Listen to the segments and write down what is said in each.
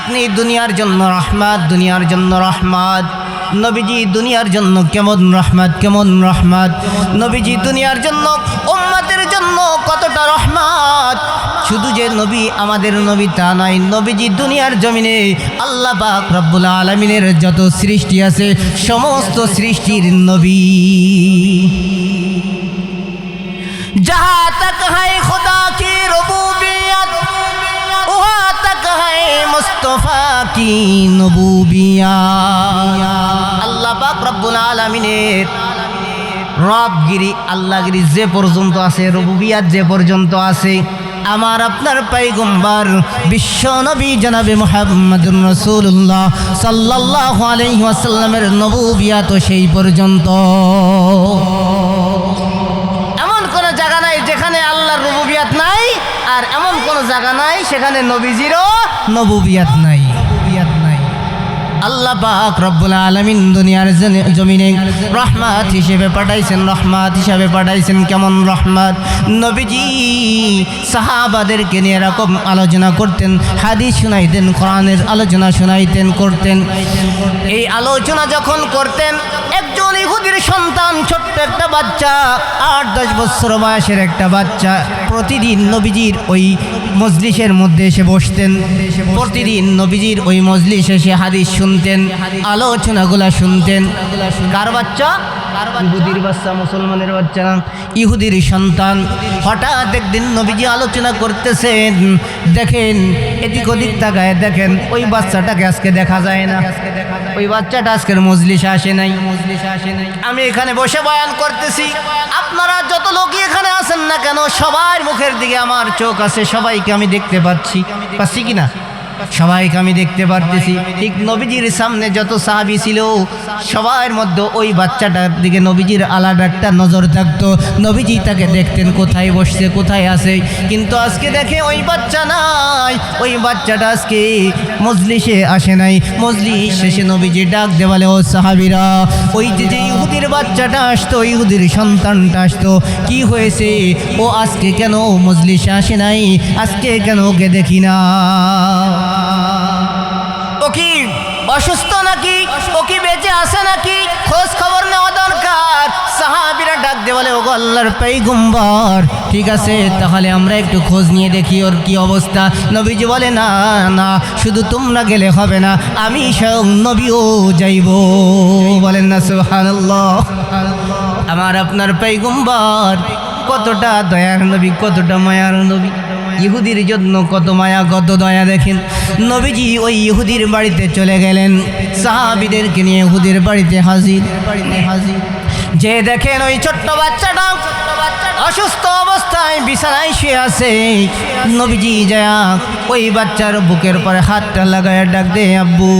আপনি দুনিয়ার জন্য রহমত, দুনিয়ার জন্য রহমত। নবীজি দুনিয়ার জন্য কেমন রহমত, কেমন রহমত। নবীজি দুনিয়ার জন্য উম্মতের জন্য কতটা রহমত। শুধু যে নবী আমাদের নবী তা নয়, নবীজি দুনিয়ার জমিনে আল্লাহ পাক রব্বুল আলামিনের যত সৃষ্টি আছে সমস্ত সৃষ্টির নবী। जहाँ तक है खुदा की रुबूबियत वहाँ तक है मुस्तफ़ा की नबूबियत। আল্লাহ পাক রব্বুল আলামিনের রবগিরি, আল্লাহগিরি যে পর্যন্ত আছে, রুবুবিয়াত যে পর্যন্ত আছে, আমার আপনার পয়গম্বর বিশ্ব নবী জনাবে মুহাম্মদুর রাসূলুল্লাহ সাল্লাল্লাহু আলাইহি ওয়াসাল্লামের নবুবিয়াত সেই পর্যন্ত। এমন কোন জায়গা নাই যেখানে আল্লাহর রুবুবিয়াত নাই, আর এমন কোন জায়গা নাই সেখানে নবীজিরও নবুবিয়াত নাই। আল্লাহ পাক রব্বুল আলামিন দুনিয়ার জমিনে রহমত হিসেবে পাঠাইছেন, রহমত হিসেবে পাঠাইছেন। কেমন রহমত? নবীজি সাহাবাদেরকে নিয়ে এরকম আলোচনা করতেন, হাদিস শুনাইতেন, কোরআনের আলোচনা শুনাইতেন, করতেন। এই আলোচনা যখন করতেন, একজন ইহুদির সন্তান, ছোট্ট একটা বাচ্চা, 8-10 বছর বয়সের একটা বাচ্চা প্রতিদিন নবীজির ওই মজলিসের মধ্যে এসে বসতেন। প্রতিদিন নবীজির ওই মজলিসে এসে হাদিস শুনতেন, আলোচনাগুলা শুনতেন। কার বাচ্চা? ইহুদির বাচ্চা, মুসলমানের বাচ্চা না, ইহুদির সন্তান। হঠাৎ একদিন নবীজি আলোচনা করতেছেন, দেখেন এদিক ওদিক তাকায় দেখেন ওই বাচ্চাটাকে আজকে দেখা যায় না, ওই বাচ্চাটা আজকের মজলিসে আসে নাই। আমি এখানে বসে বয়ান করতেছি, আপনারা যত লোকই এখানে আছেন না কেন, সবার মুখের দিকে আমার চোখ আছে, সবাইকে আমি দেখতে পাচ্ছি কিনা? সবাইকে আমি দেখতে পারতেছি। ঠিক নবীজির সামনে যত সাহাবী ছিল সবার মধ্যে ওই বাচ্চাটার দিকে নবীজির আলাদা একটা নজর থাকতো। নবীজি তাকে দেখতেন কোথায় বসছে, কোথায় আছে। কিন্তু আজকে দেখে ওই বাচ্চা নাই, ওই বাচ্চাটা আজকে মজলিসে আসে নাই। মজলিস শেষে নবীজি ডাক দে বলে, ও সাহাবীরা, ওই যে ইহুদির বাচ্চাটা আসতো, ইহুদির সন্তানটা আসতো, কি হয়েছে? ও আজকে কেন মজলিসে আসে নাই? আজকে কেন ওকে দেখি না? ও কি অসুস্থ নাকি? ও কি বেঁচে আছে নাকি? খোঁজ খবর নেওয়া দরকার। সাহাবীরা ডাক দিয়ে বলে, ওগো আল্লাহর পয়গম্বর, ঠিক আছে তাহলে আমরা একটু খোঁজ নিয়ে দেখি ওর কি অবস্থা। নবীজি বলে, না না, শুধু তোমরা গেলে হবে না, আমি স্বয়ং নবীও যাইব। বলেন না সুবহানাল্লাহ। আমার আপনার পয়গম্বর কতটা দয়ার নবী, কতটা মায়ার নবী। ইহুদির জন্য কত মায়া, কত দয়া। দেখেন নবীজি ওই ইহুদির বাড়িতে চলে গেলেন, সাহাবীদেরকে নিয়ে ইহুদির বাড়িতে হাজির। যে দেখেন ওই ছোট্ট বাচ্চাটা অসুস্থ অবস্থায় বিছানায় শুয়ে আছে। নবীজি যায় ওই বাচ্চার বুকের পরে হাতটা লাগায় ডাক দে, আব্বু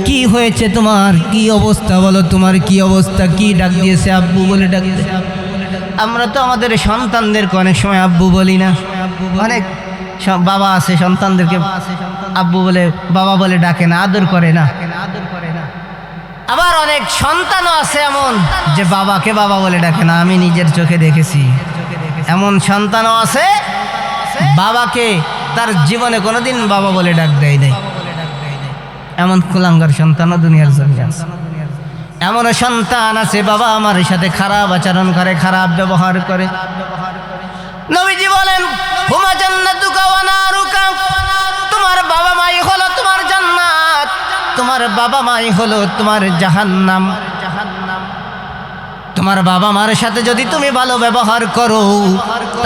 কি হয়েছে তোমার? কি অবস্থা বলো, তোমার কি অবস্থা? কি ডাক দিয়েছে আব্বু বলে ডাক দে। আমরা তো আমাদের সন্তানদেরকে অনেক সময় আব্বু বলি না। অনেক বাবা আছে সন্তানদেরকে আব্বু বলে, বাবা বলে ডাকে না, আদর করে না। আবার অনেক সন্তানও আছে এমন যে বাবাকে বাবা বলে ডাকে না। আমি নিজের চোখে দেখেছি এমন সন্তানও আছে, বাবাকে তার জীবনে কোনোদিন বাবা বলে ডাক দেয় নাই। এমন কুলাঙ্গার সন্তানও দুনিয়ার জমিনে আছে। এমন সন্তান আছে বাবা আমার সাথে খারাপ আচরণ করে, খারাপ ব্যবহার করে। নবীজি বলেন, হুমা জান্নাতুকা ওয়া নারুকা, তোমার বাবা মাই হলো তোমার জান্নাত, তোমার বাবা মাই হলো তোমার জাহান্নাম। তোমার বাবা মার সাথে যদি তুমি ভালো ব্যবহার করো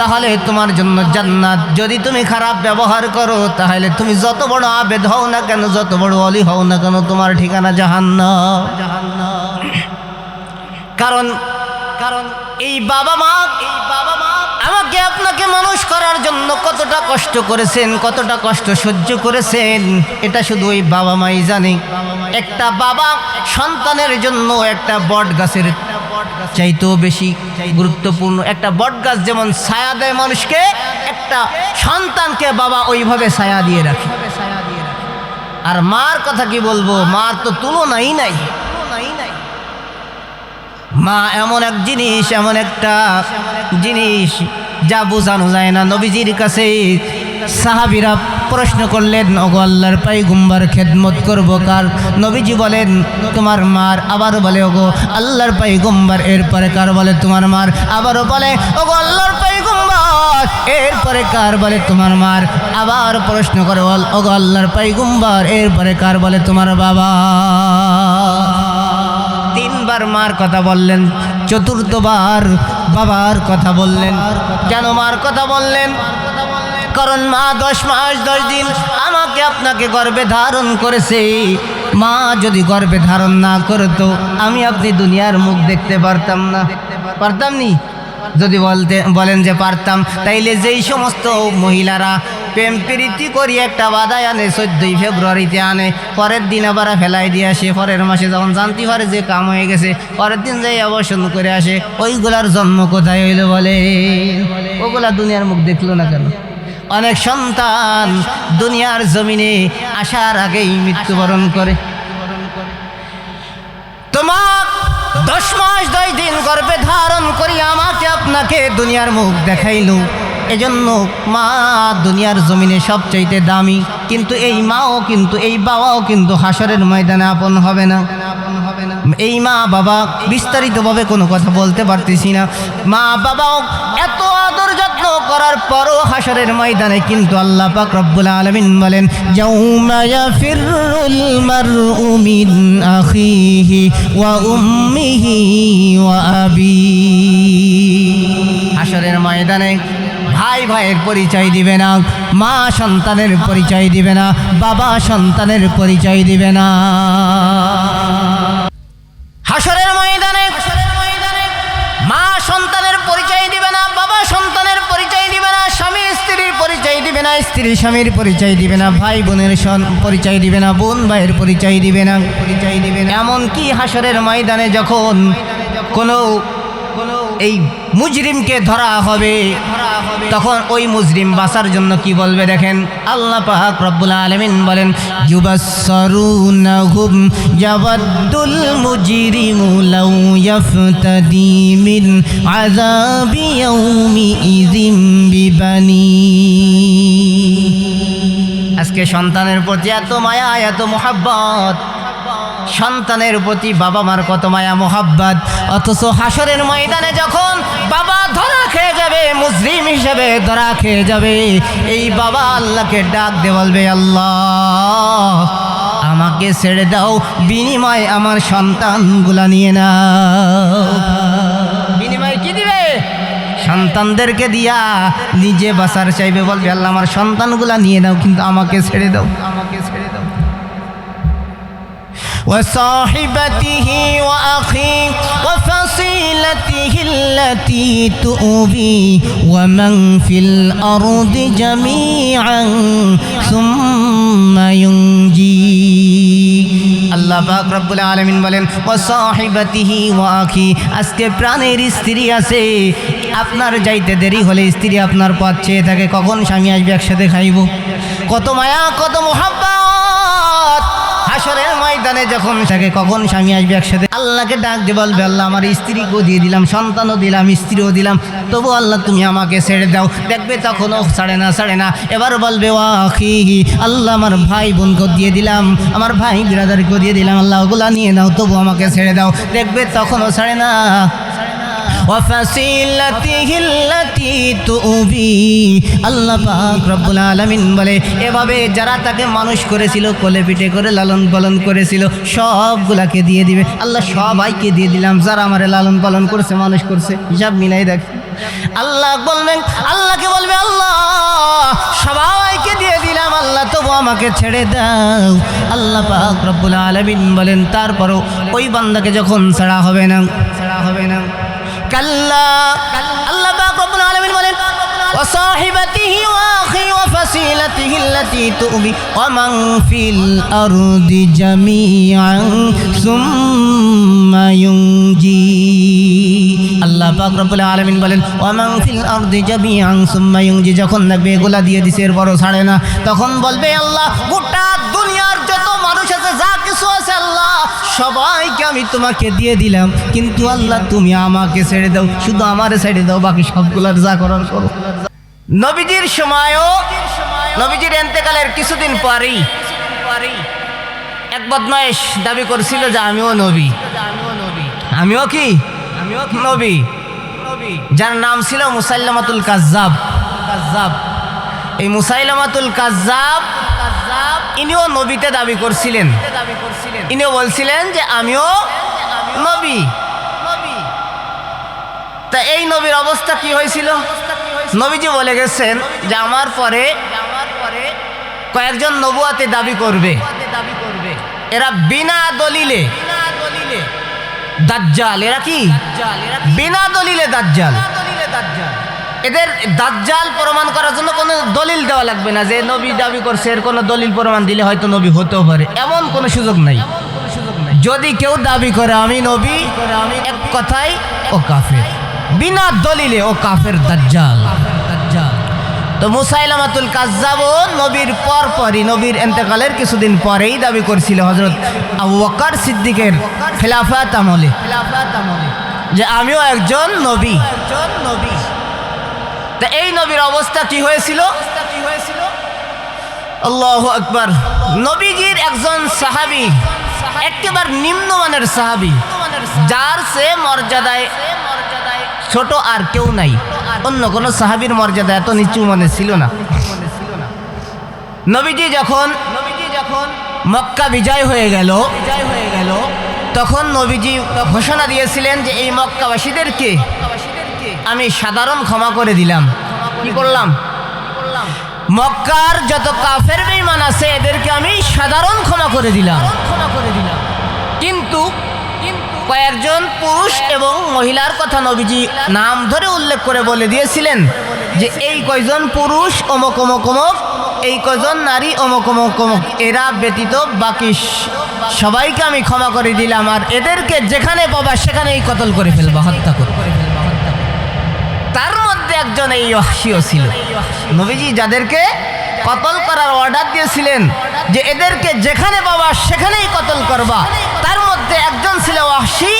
তাহলে তোমার জন্য জান্নাত, যদি তুমি খারাপ ব্যবহার করো তাহলে তুমি যত বড় আবেদ হও না কেন, যত বড় ওলি হও না কেন, তোমার ঠিকানা জাহান্নাম। কারণ এই বাবা মা আমাকে আপনাকে মানুষ করার জন্য কতটা কষ্ট করেছেন, কতটা কষ্ট সহ্য করেছেন, এটা শুধু ওই বাবা মাই জানে। একটা বাবা সন্তানের জন্য একটা বট গাছের চাইতেও বেশি গুরুত্বপূর্ণ। একটা বট গাছ যেমন ছায়া দেয় মানুষকে, একটা সন্তানকে বাবা ওইভাবে ছায়া দিয়ে রাখে। আর মার কথা কি বলবো, মার তো তুলনাই নাই। মা এমন এক জিনিস, এমন একটা জিনিস যা বোঝানো যায় না। নবীজির কাছে সাহাবীরা প্রশ্ন করলেন, ওগো আল্লাহর পয়গম্বর খেদমত করব কার? নবীজি বলেন তোমার মার। আবারও বলে ওগো আল্লাহর পয়গম্বর এরপরে কার? বলে তোমার মার। আবারও বলে ওগো আল্লাহর পয়গম্বর এরপরে কার? বলে তোমার মার। আবার প্রশ্ন করে ওগো আল্লাহর পয়গম্বর এরপরে কার? বলে তোমার বাবা। তিনবার মার কথা বললেন, চতুর্থবার বাবার কথা বললেন। কেন মার কথা বললেন? কারণ মা 10 মাস 10 দিন আমাকে আপনাকে গর্ভে ধারণ করেছে। মা যদি গর্ভে ধারণ না করতো আমি আপনি দুনিয়ার মুখ দেখতে পারতাম না। পারতাম নি? যদি বলেন যে পারতাম, তাইলে যেই সমস্ত মহিলারা প্রেম প্রীতি করি একটা বাধায় আনে 14ই ফেব্রুয়ারিতে আনে, পরের দিন আবার ফেলাই দিয়ে আসে, পরের মাসে যখন জানতে পারে যে কাম হয়ে গেছে পরের দিন যাই অবসন করে আসে, ওইগুলার জন্ম কোথায় হইলো বলে? ওগুলা দুনিয়ার মুখ দেখলো না কেন? অনেক সন্তান দুনিয়ার জমিনে আসার আগেই মৃত্যুবরণ করে। তোমার 10 মাস 10 দিন গর্ভে ধারণ করি আমাকে আপনাকে দুনিয়ার মুখ দেখাইল। এজন্য মা দুনিয়ার জমিনে সবচাইতে দামি। কিন্তু এই মাও কিন্তু এই বাবাও কিন্তু হাসরের ময়দানে আপন হবে না। এই মা বাবা বিস্তারিতভাবে কোনো কথা বলতে পারতেছি না। মা বাবাও এত আদর যত্ন করার পরও হাসরের ময়দানে কিন্তু আল্লাহ পাক রব্বুল আলামিন বলেন ইয়াউমা ইয়াফিরুল মারউ মিন আখিহি ওয়া উম্মিহি ওয়া আবি। হাসরের ময়দানে ভাই ভাইয়ের পরিচয় দিবে না, মা সন্তানের পরিচয় দিবে না, বাবা সন্তানের পরিচয় দিবে না। হাসরের ময়দানে মা সন্তানের পরিচয় দিবে না, বাবা সন্তানের পরিচয় দিবে না, স্বামী স্ত্রীর পরিচয় দিবে না, স্ত্রী স্বামীর পরিচয় দিবে না, ভাই বোনের পরিচয় দিবে না, বোন ভাইয়ের পরিচয় দিবে না। এমনকি হাসরের ময়দানে যখন কোনো এই মুজরিমকে ধরা হবে তখন ওই মুজরিম বাঁচার জন্য কি বলবে দেখেন। আল্লাহ পাক রব্বুল আলামিন বলেন ইউবাসসারুনাহুম ইয়াওয়াদ্দুল মুজরিমু লাউ ইয়াফতাদি মিন আযাবি ইয়াউমি ইযিম বিবানি। আজকে সন্তানের প্রতি এত মায়া এত মোহাব্বত, সন্তানের প্রতি বাবা মার কত মায়া মোহাব্বত, অথচ হাসরের ময়দানে যখন বাবা ধরা খেয়ে যাবে, মুজরিম হিসেবে ধরা খেয়ে যাবে, এই বাবা আল্লাহকে ডাক দিয়ে বলবে আল্লাহ আমাকে ছেড়ে দাও, বিনিময় আমার সন্তানগুলা নিয়ে নাও। বিনিময় কি দিবে? সন্তানদেরকে দিয়া নিজে বাঁচার চাইবে, বলবে আল্লাহ আমার সন্তানগুলা নিয়ে নাও কিন্তু আমাকে ছেড়ে দাও, আমাকে ছেড়ে দাও। وصاحبته وأخيه وفصيلته التي تؤوي ومن في الأرض جميعا ثم ينجي। আল্লাহ পাক রব্বুল আলামিন বলেন ওয়াসাহিবাতিহি ওয়া আখি। আজকে প্রাণের স্ত্রী আছে, আপনার যাইতে দেরি হলে স্ত্রী আপনার পথ চেয়ে থাকে কখন স্বামী আসবে একসাথে খাইব। কত মায়া কত মোহাব্বত। হাসরের ময়দানে যখন থাকে কখন স্বামী আসবে একসাথে, আল্লাহকে ডাক দিয়ে বলবে আল্লাহ আমার স্ত্রীকেও দিয়ে দিলাম, সন্তানও দিলাম, স্ত্রীও দিলাম, তবু আল্লাহ তুমি আমাকে ছেড়ে দাও। দেখবে তখনও ছাড়ে না। এবার বলবে ওয়া আখিহি, আল্লাহ আমার ভাই বোনকেও দিয়ে দিলাম, আমার ভাই বিরাদারকেও দিয়ে দিলাম, আল্লাহ ওগুলা নিয়ে নাও, তবু আমাকে ছেড়ে দাও। দেখবে তখনও ছাড়ে না। আল্লাহ পাক রব্বুল আলামিন বলে এভাবে যারা তাকে মানুষ করেছিল, কোলে পিঠে করে লালন পালন করেছিল, সবগুলাকে দিয়ে দিবে আল্লাহ। সবাইকে দিয়ে দিলাম যারা আমারে লালন পালন করছে, মানুষ করছে, হিসাব মিলাই দেখ। আল্লাহ বলবেন, আল্লাহকে বলবে আল্লাহ সবাইকে দিয়ে দিলাম আল্লাহ, তবু আমাকে ছেড়ে দাও। আল্লাহ পাক রব্বুল আলামিন বলেন তারপরও ওই বান্দাকে যখন ছাড়া হবে না কাল্লা। আল্লাহ পাক রব্বুল আলামিন বলেন ওয়াসাহিবাতিহি ওয়া আখি ওয়া ফাসিলাতিহি আল্লাতী তুবি ওয়া মান ফিল আরদি জামিআন সুম্মা ইউনজি। আল্লাহ পাক রব্বুল আলামিন বলেন ওয়া মান ফিল আরদি জামিআন সুম্মা ইউনজি। যখন দেখবে এগুলা দিয়ে দিছে এরপরও ছাড়ে না, তখন বলবে আল্লাহ গোটা দুনিয়ার যত মানুষ আছে, যা কিছু আছে আল্লাহ সবাইকে আমি তোমাকে দিয়ে দিলাম, কিন্তু আল্লাহ তুমি আমাকে ছেড়ে দাও, শুধু আমারে ছেড়ে দাও, বাকি সবগুলার যা করার করো। নবীজির সময়ও নবীজির ইন্তেকালের কিছুদিন পরেই এক বদমাইশ দাবি করেছিল যে আমিও নবী, আমিও কি নবী, যার নাম ছিল মুসাইলামাতুল কাজ্জাব। এই মুসাইলামাতুল কাজ্জাব ইনিও নবীতে দাবি করছিলেন, ইনিও বলছিলেন যে আমিও নবী। তা এই নবীর অবস্থা কি হয়েছিল? নবীজি বলে গেছেন যে আমার পরে কয়েকজন নবুয়াতে দাবি করবে, এরা বিনা দলিলে দাজ্জাল। এরা কি? বিনা দলিলে দাজ্জাল। এদের দাজ্জাল প্রমাণ করার জন্য কোনো দলিল দেওয়া লাগবে না, যে নবী দাবি করছে এর কোনো দলিল প্রমাণ দিলে হয়তো নবী হতেও পারে, এমন কোনো সুযোগ নাই। যদি কেউ দাবি করে আমি নবী, এক কথায় ও কাফের, বিনা দলিলে ও কাফের, দাজ্জাল। তো মুসাইলামাতুল কাজ্জাবও নবীর পরপরই, নবীর ইন্তেকালের কিছুদিন পরেই দাবি করেছিল হযরত আবু বকর সিদ্দিকের খেলাফত আমলে যে আমিও একজন নবী। তা এই নবীর অবস্থা কি হয়েছিল? আল্লাহু আকবার। নবীজির একজন সাহাবী, একেবারে নিম্নমানের সাহাবী, যার সে মর্যাদায় ছোট আর কেউ নাই, অন্য কোন সাহাবীর মর্যাদা এত নিচু মনে ছিল না। নবীজি যখন মক্কা বিজয় হয়ে গেল, তখন নবীজি ঘোষণা দিয়েছিলেন যে এই মক্কাবাসীদেরকে আমি সাধারণ ক্ষমা করে দিলাম। কি করলাম? মক্কার যত কাফের বেঈমান আছে এদেরকে আমি সাধারণ ক্ষমা করে দিলাম। কিন্তু কয়েকজন পুরুষ এবং মহিলার কথা নবীজি নাম ধরে উল্লেখ করে বলে দিয়েছিলেন যে এই কয়জন পুরুষ অমুক অমুক অমুক, এই কয়জন নারী অমুক অমুক অমুক, এরা ব্যতীত বাকি সবাইকে আমি ক্ষমা করে দিলাম, আর এদেরকে যেখানে পাবা সেখানেই কতল করে ফেলবা, হত্যা করবে। তার মধ্যে একজন এই ওয়াহশীও ছিল। নবীজি যাদেরকে কতল করার অর্ডার দিয়েছিলেন যে এদেরকে যেখানে পাবা সেখানেই কতল করবা, তার মধ্যে একজন ছিল ওয়াহশী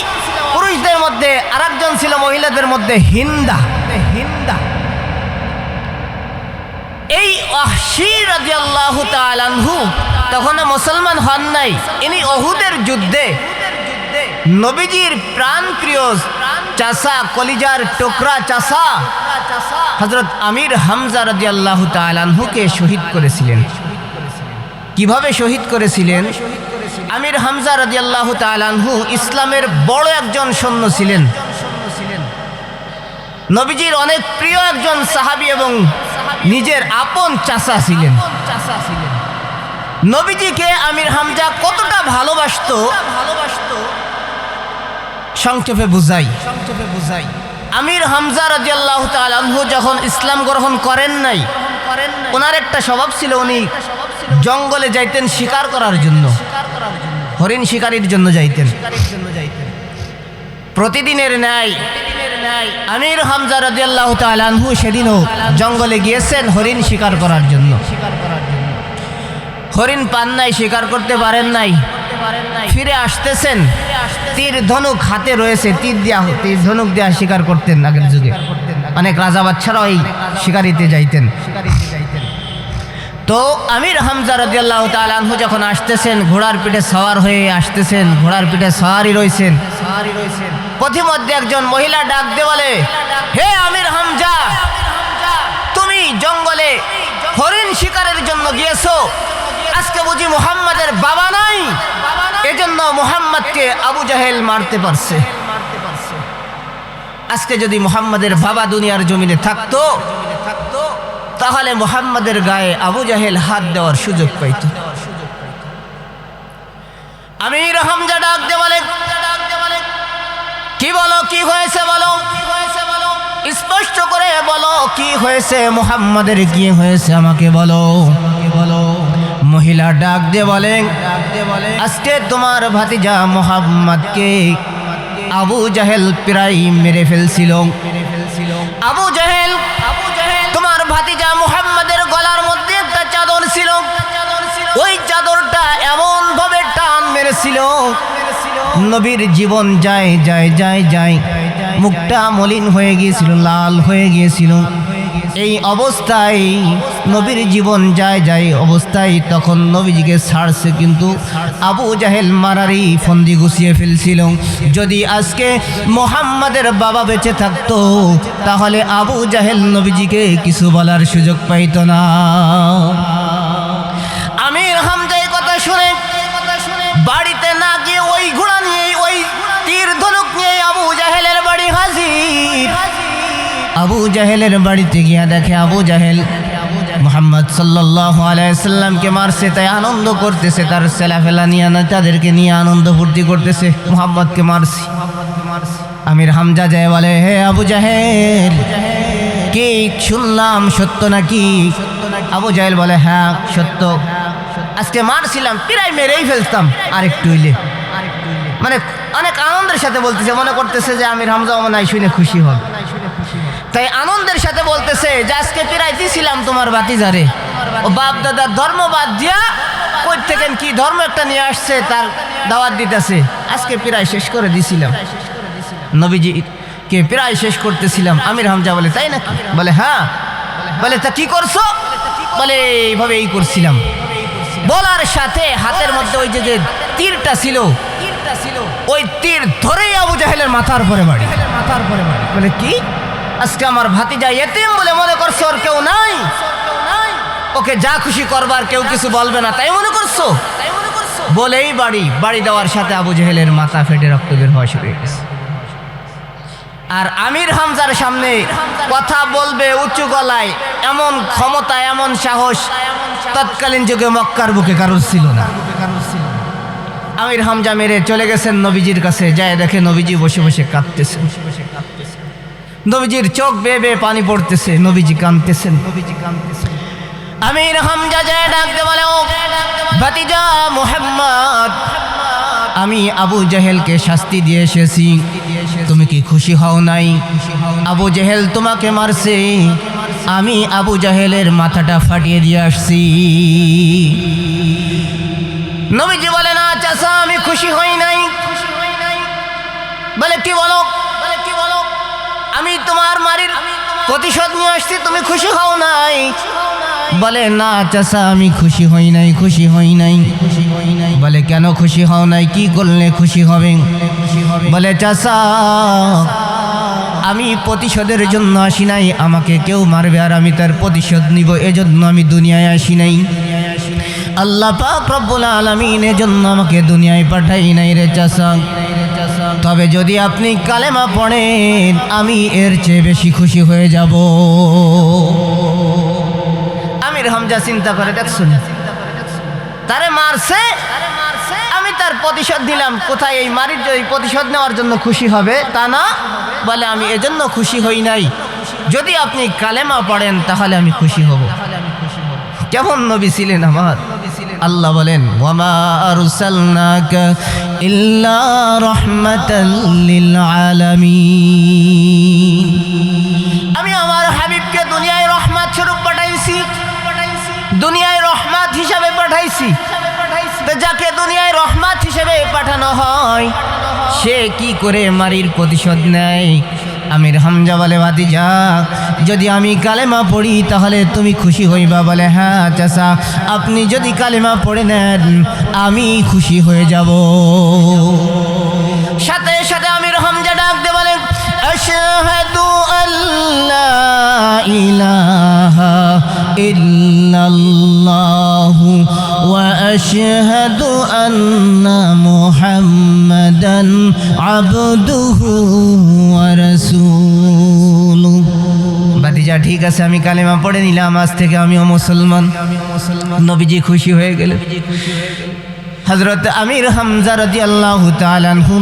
পুরুষদের মধ্যে, আর একজন ছিল মহিলাদের মধ্যে হিন্দা। এই ওয়াহশী রাদিয়াল্লাহু তাআলা আনহু তখনও মুসলমান হন নাই। ইনি উহুদের যুদ্ধে নবীজির প্রাণপ্রিয় চাচা, কলিজার টুকরা চাচা হযরত আমির হামজা রাদিয়াল্লাহু তাআলা আনহুকে শহীদ করেছিলেন। কিভাবে শহীদ করেছিলেন? আমির হামজা রাদিয়াল্লাহু তাআলা আনহু ইসলামের বড় একজন সৈন্য ছিলেন, নবীজির অনেক প্রিয় একজন সাহাবী এবং নিজের আপন চাচা ছিলেন। নবীজিকে আমির হামজা কতটা ভালোবাসতো সংক্ষেপে বুঝাই। আমির হামজা রাদিয়াল্লাহু তাআলা আনহু যখন ইসলাম গ্রহণ করেন নাই, ওনার একটা স্বভাব ছিল, উনি জঙ্গলে যাইতেন শিকার করার জন্য, হরিণ শিকারীর জন্য যাইতেন। প্রতিদিনের ন্যায় আমির হামজা রাদিয়াল্লাহু তাআলা আনহু সেদিনও জঙ্গলে গিয়েছেন হরিণ শিকার করার জন্য। হরিণ পান নাই, শিকার করতে পারেন নাই, ফিরে আসতেছেন, তীর ধনুক হাতে রয়েছে, তীর ধনুক দেয়া শিকার করতেন। আগের যুগে অনেক রাজা বাচ্চারাও এই শিকারিতে যাইতেন। তো আমির হামজা রাদিয়াল্লাহু তাআলা আনহু যখন আসতেছেন, ঘোড়ার পিঠে সওয়ার হয়ে আসতেছেন, ঘোড়ার পিঠে সওয়ারই রয়েছেন, পথিমধ্যে একজন মহিলা ডাক দিয়ে বলে, হে আমির হামজা, তুমি জঙ্গলে হরিণ শিকারের জন্য গিয়েছো, আজকে বুঝি মুহাম্মাদের বাবা নাই, এজন্য মুহাম্মাদকে আবু জাহেল মারতে পারছে। আজকে যদি মুহাম্মাদের বাবা দুনিয়ার জমিনে থাকতো, তাহলে মুহাম্মাদের গায়ে আবু জাহেল হাত দেওয়ার সুযোগ পাইত। আমির হামজা ডাক দিয়ে বলে, কি বলো, কি হয়েছে বলো, স্পষ্ট করে বলো কি হয়েছে, মুহাম্মাদের কি হয়েছে আমাকে বলো। মহিলা ডাক দিয়ে বলেন, আজকে তোমার ভাতিজা মুহাম্মাদকে আবু জাহেল প্রায় মেরে ফেলছিল। আবু জাহেল তোমার ভাতিজা মুহাম্মাদের গলার মধ্যে একটা চাদর ছিল, ওই চাদরটা এমন ভাবে টান মেরেছিল, নবীর জীবন যায়, মুখটা মলিন হয়ে গিয়েছিল, লাল হয়ে গিয়েছিল। এই অবস্থায় নবীর জীবন যায় যায় অবস্থায় তখন নবীজিকে ছাড়ছে, কিন্তু আবু জাহেল মারারি ফন্দি গুছিয়ে ফেলছিল। যদি আজকে মুহাম্মাদের বাবা বেঁচে থাকতো তাহলে আবু জাহেল নবীজিকে কিছু বলার সুযোগ পাইত না। আমির হামজা এই কথা শুনে বাড়িতে না গিয়ে ওই ঘোড়া নিয়ে ওই তীর ধনুক নিয়ে আবু জাহেলের বাড়ি হাজির। আবু জাহেলের বাড়িতে গিয়া দেখে আবু জাহেল মুহাম্মদ সাল্লাল্লাহু আলাইহি সাল্লামকে মারছে, তাই আনন্দ করতেছে, তার ছেলেফেলা নিয়ে না তাদেরকে নিয়ে আনন্দ ফুর্তি করতেছে, মুহাম্মদকে মারছি। আমির হামজা যায় বলে, হে আবু জাহেল, কি শুনলাম সত্য নাকি? আবু জাহেল বলে, হ্যাঁ সত্য, আজকে মারছিলাম প্রায় মেরেই ফেলতাম আর একটু হইলে। মানে অনেক আনন্দের সাথে বলতেছে, মনে করতেছে যে আমির হামজা মনে হয় শুনে খুশি হবে, তাই আনন্দের সাথে বলতেছে যে আজকে প্রায় দিছিলাম তোমার বাতিজারে, ও বাপ দাদার ধর্ম বাদ দিয়া কই থেকে কি ধর্ম একটা নিয়ে আসছে তার দাওয়াত দিতেছে, আজকে প্রায় শেষ করে দিছিলাম, নবীজিকে প্রায় শেষ করতেছিলাম। আমির হামজা বলে, তাই নাকি? বলে হ্যাঁ। বলে তা কি করছো? বলে এইভাবে এই করছিলাম। বলার সাথে হাতের মধ্যে ওই যে তীরটা ছিল ওই তীর ধরেই আবু জাহেলের মাথার পরে বাড়ি। বলে কি আজকে আমার ভাতিজা এতিম বলে মনে করছো ওর কেউ নাই, ওকে যা খুশি করবার কেউ কিছু বলবে না তাই মনে করছো? বলেই বাড়ি দেওয়ার সাথে আবু জাহেলের মাথা ফেটে রক্ত বের হওয়া শুরু হয়ে গেছে। আর আমির হামজার সামনে কথা বলবে উঁচু গলায় এমন ক্ষমতা এমন সাহস তৎকালীন যুগে মক্কার বুকে কারোর ছিল না। আমির হামজা মেরে চলে গেছেন নবীজির কাছে, যায় দেখে নবীজি বসে বসে কাঁদতেছেন, নবীজির চোখ বেয়ে বেয়ে পানি পড়তেছে, নবীজি কাঁদতেছেন। আমির হামজা যায় ডাকতে বলে, ও ভাতিজা মুহাম্মদ, আমি আবু জাহেলকে শাস্তি দিয়ে এসেছি, তুমি কি খুশি হও নাই? আবু জাহেল তোমাকে মারছে, আমি আবু জাহেলের মাথাটা ফাটিয়ে দিয়ে আসছি। নবীজি বলে, না চাচা আমি খুশি হই নাই। বলে কি বলো? আমি তোমার মারির প্রতিশোধ নিয়ে আসছি, তুমি খুশি হও নাই? বলে না চাচা আমি খুশি হই নাই। বলে কেন খুশি হও নাই? কি করলে খুশি হবে? বলে চাচা আমি প্রতিশোধের জন্য আসি নাই, আমাকে কেউ মারবে আর আমি তার প্রতিশোধ নিব এজন্য আমি দুনিয়ায় আসি নাই। আল্লাহ পাক রব্বুল আলামিন এজন্য আমাকে দুনিয়ায় পাঠাই নাই রে চাচা। তবে যদি আপনি কালেমা পড়েন আমি এর চেয়ে বেশি খুশি হয়ে যাব। আমির হামজা চিন্তা করে, দেখছুন তারে মারছে, আমি তার প্রতিশোধ দিলাম, কোথায় এই মারির এই প্রতিশোধ নেওয়ার জন্য খুশি হবে তা না। বলে আমি এজন্য খুশি হই নাই, যদি আপনি কালেমা পড়েন তাহলে আমি খুশি হব। কেমন নবী ছিলেন আমার! আল্লাহ বলেন, ওয়ামা আরসালনাকা ইল্লা রাহমাতাল লিল আলামিন, আমি আমার হাবিবকে দুনিয়ায় রহমত স্বরূপ পাঠাইছি, দুনিয়ায় রহমত হিসাবে পাঠাইছি। তো যাকে দুনিয়ায় রহমত হিসেবে পাঠানো হয় সে কি করে মারির প্রতিশোধ নেয়? আমির হামজা বলে, ভাতিজা যদি আমি কালেমা পড়ি তাহলে তুমি খুশি হইবা? বলে হ্যাঁ চাচা, আপনি যদি কালেমা পড়ে নেন আমি খুশি হয়ে যাব। সাথে সাথে আমির হামজা ডাকতে বলে, আশহাদু আল্লা ইলাহা ইল্লাল্লাহু ওয়া আশহাদু আন্না মুহাম্মাদান আবদুহু ওয়া রাসূলুহু। ভাতিজা ঠিক আছে আমি কালেমা পড়ে নিলাম, আজ থেকে আমিও মুসলমান। নবীজি খুশি হয়ে গেলেন। হযরত আমির হামজা রাদিয়াল্লাহু তাআলা আনহু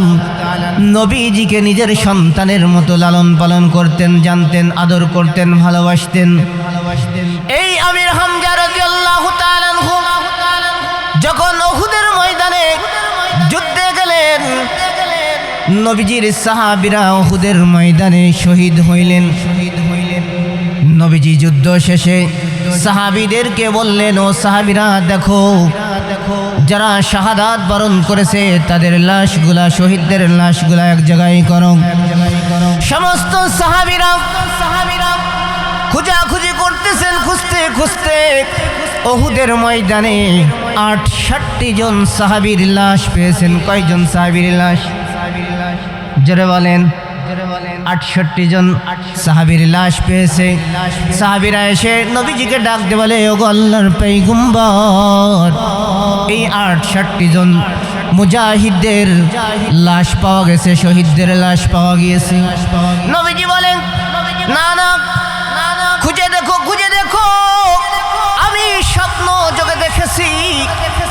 নবীজিকে নিজের সন্তানের মতো লালন পালন করতেন, জানতেন, আদর করতেন, ভালোবাসতেন। এই আমির হামজা রাদিয়াল্লাহু তাআলা আনহু যখন উহুদের ময়দানে যুদ্ধে গেলেন, নবীজির সাহাবীরা উহুদের ময়দানে শহীদ হইলেন। নবীজি যুদ্ধ শেষে সাহাবীদেরকে বললেন, ও সাহাবীরা দেখো, যারা শাহাদাত বরণ করেছে তাদের লাশগুলা, শহীদদের লাশগুলা এক জায়গায় করো। সমস্ত সাহাবীরা খোঁজাখুঁজি করতেছেন, খুঁজতে খুঁজতে উহুদের ময়দানে 68 জন সাহাবীর লাশ পেয়েছেন। কয়জন সাহাবীর লাশ? জোরে বলেন। 68 জন সাহাবীর লাশ পেয়েছে। সাহাবীরা এসে নবীজিকে ডাক দিয়ে বলে, ওগো আল্লাহর পয়গম্বর, এই 68 জন মুজাহিদদের লাশ পাওয়া গেছে, শহীদদের লাশ পাওয়া গিয়েছে। নবীজি বলেন, না না, খুঁজে দেখো, খুঁজে দেখো, আমি স্বপ্ন যোগে দেখেছি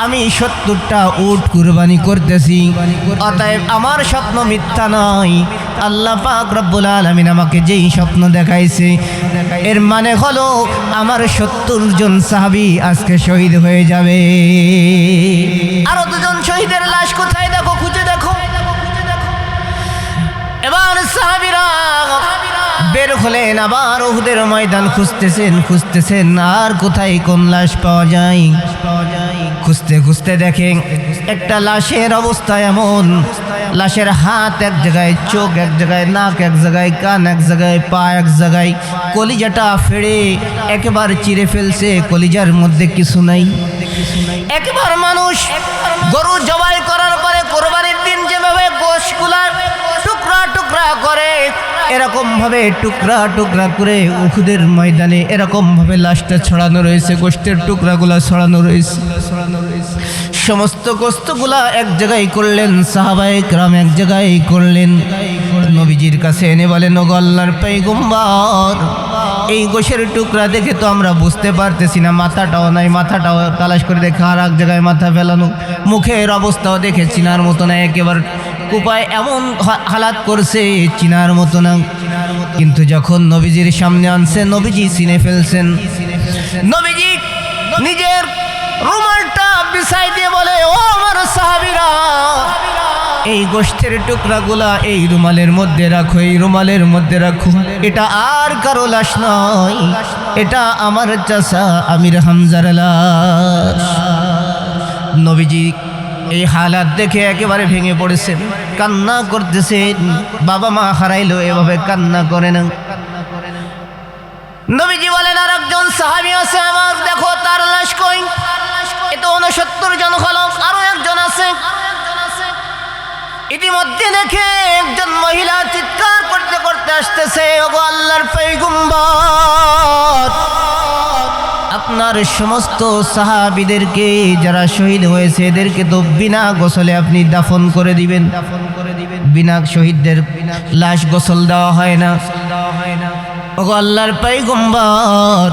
আমি 70টা উট কুরবানি করতেছি, অতএব আমার স্বপ্ন মিথ্যা নয়। আল্লাহ পাক রব্বুল আলামিন আমাকে যেই স্বপ্ন দেখাইছে, এর মানে হলো আমার 70 জন সাহাবী আজকে শহীদ হয়ে যাবে। আরো 2 জন শহীদের লাশ কোথায়? দেখো, খুঁজে দেখো। এবার সাহাবীরা বের হলেন, আবার উহুদের ময়দান খুঁজতেছেন, খুঁজতেছেন, আর কোথায় কোন লাশ পাওয়া যায়। খুঁজতে খুঁজতে দেখেন একটা লাশের অবস্থা এমন, লাশের হাত এক জায়গায়, চোখ এক জায়গায়, নাক এক জায়গায়, কান এক জায়গায়, পা এক জায়গায়, কলিজাটা ফেড়ে একেবারে চিরে ফেলছে, কলিজার মধ্যে কিছু নাই। একবার মানুষ গরু জবাই করার পরে কোরবানির দিন যেভাবে গোশগুলা টুকরা টুকরা করে, এরকম ভাবে টুকরা টুকরা করে উহুদের ময়দানে এরকম ভাবে লাশটা ছড়ানো রয়েছে, গোশতের টুকরাগুলা ছড়ানো রয়েছে। সমস্ত গোশতগুলা এক জায়গায় করলেন, সাহাবায়ে কেরাম এক জায়গায় করলেন, নবীজির কাছে এনে বলেন, ওগো আল্লাহর পয়গম্বর, এই গোশের টুকরা দেখে তো আমরা বুঝতে পারতেছি না, মাথাটাও নাই, মাথাটাও তালাশ করে দেখে আর এক জায়গায় মাথা ফেলানো, মুখের অবস্থাও দেখে চিনার মতো না, একেবারে কুপায় এমন হালাত করছে চিনার মতো না। কিন্তু যখন নবীজির সামনে আনছে, নবীজি চিনে ফেলছেন। নবীজি নিজের রুমালটা বিছাই দিয়ে বলে, ও আমার সাহাবীরা, এই গোশতের টুকরাগুলা এই রুমালের মধ্যে রাখো, এই রুমালের মধ্যে রাখো, এটা আর কারো লাশ নয়, এটা আমার চাচা আমির হামজার লাশ। নবীজি এই হালাত দেখে একেবারে ভেঙে পড়েছেন, কান্না করতেছেন। বাবা মা হারাইলো, এভাবে কান্না করে না। নবীজি বলেন, আর একজন সাহাবী আছে আমার, দেখো তার লাশ কই? এটা 69 জন হলো, আরো একজন আছে। ইতিমধ্যে দেখে একজন মহিলা চিৎকার করতে করতে আসতেছে, ওগো আল্লাহর পয়গম্বর, আপনার সমস্ত সাহাবীদেরকে যারা শহীদ হয়েছে এদেরকে তো বিনা গোসলে আপনি দাফন করে দিবেন। বিনা শহীদদের লাশ গোসল দেওয়া হয় না। ওগো আল্লাহর পয়গম্বর,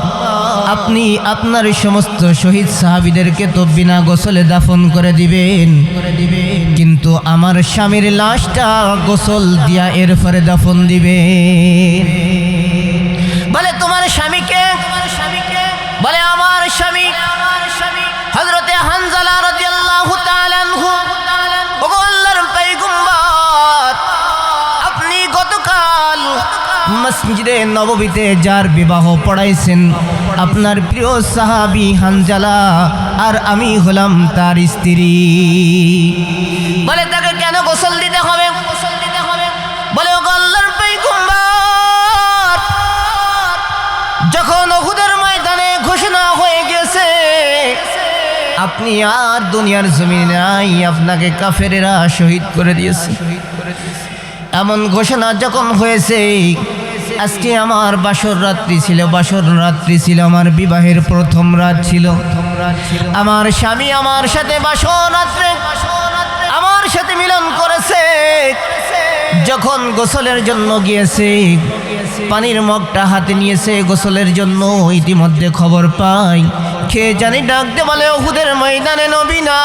আপনি আপনার সমস্ত শহীদ সাহাবীদেরকে তো বিনা গোসলে দাফন করে দিবেন, কিন্তু আমার স্বামীর লাশটা গোসল দিয়া এরপরে দাফন দিবেন। বলে, তোমার স্বামীকে? বলে, আমার স্বামী হযরতে হানজালা রাদিয়াল্লাহু তাআলা আনহু। ওগো আল্লাহর পয়গম্বর, আপনি গতকাল মসজিদে নববীতে যার বিবাহ পড়াইছেন, আপনার প্রিয় সাহাবী হানজালা, আর আমি হলাম তার স্ত্রী। বলে, তাকে কেন গোসল দিতে হবে? বলে, ওগো আল্লাহর পয়গম্বর, যখন উহুদের ময়দানে ঘোষণা হয়ে গেছে আপনি আর দুনিয়ার জমিনে নাই, আপনাকে কাফেরেরা শহীদ করে দিয়েছে, এমন ঘোষণা যখন হয়েছে, আজকে আমার বাসর রাত্রি ছিল, বাসর রাত্রি ছিল আমার বিবাহের প্রথম রাত ছিল। আমার স্বামী আমার সাথে বাসর রাত্রে আমার সাথে মিলন করেছে। যখন গোসলের জন্য গিয়েছে, পানির মগটা হাতে নিয়েছে গোসলের জন্য, ইতিমধ্যে খবর পাই কে জানি ডাক দে বলে, উহুদের ময়দানে নবী নাই,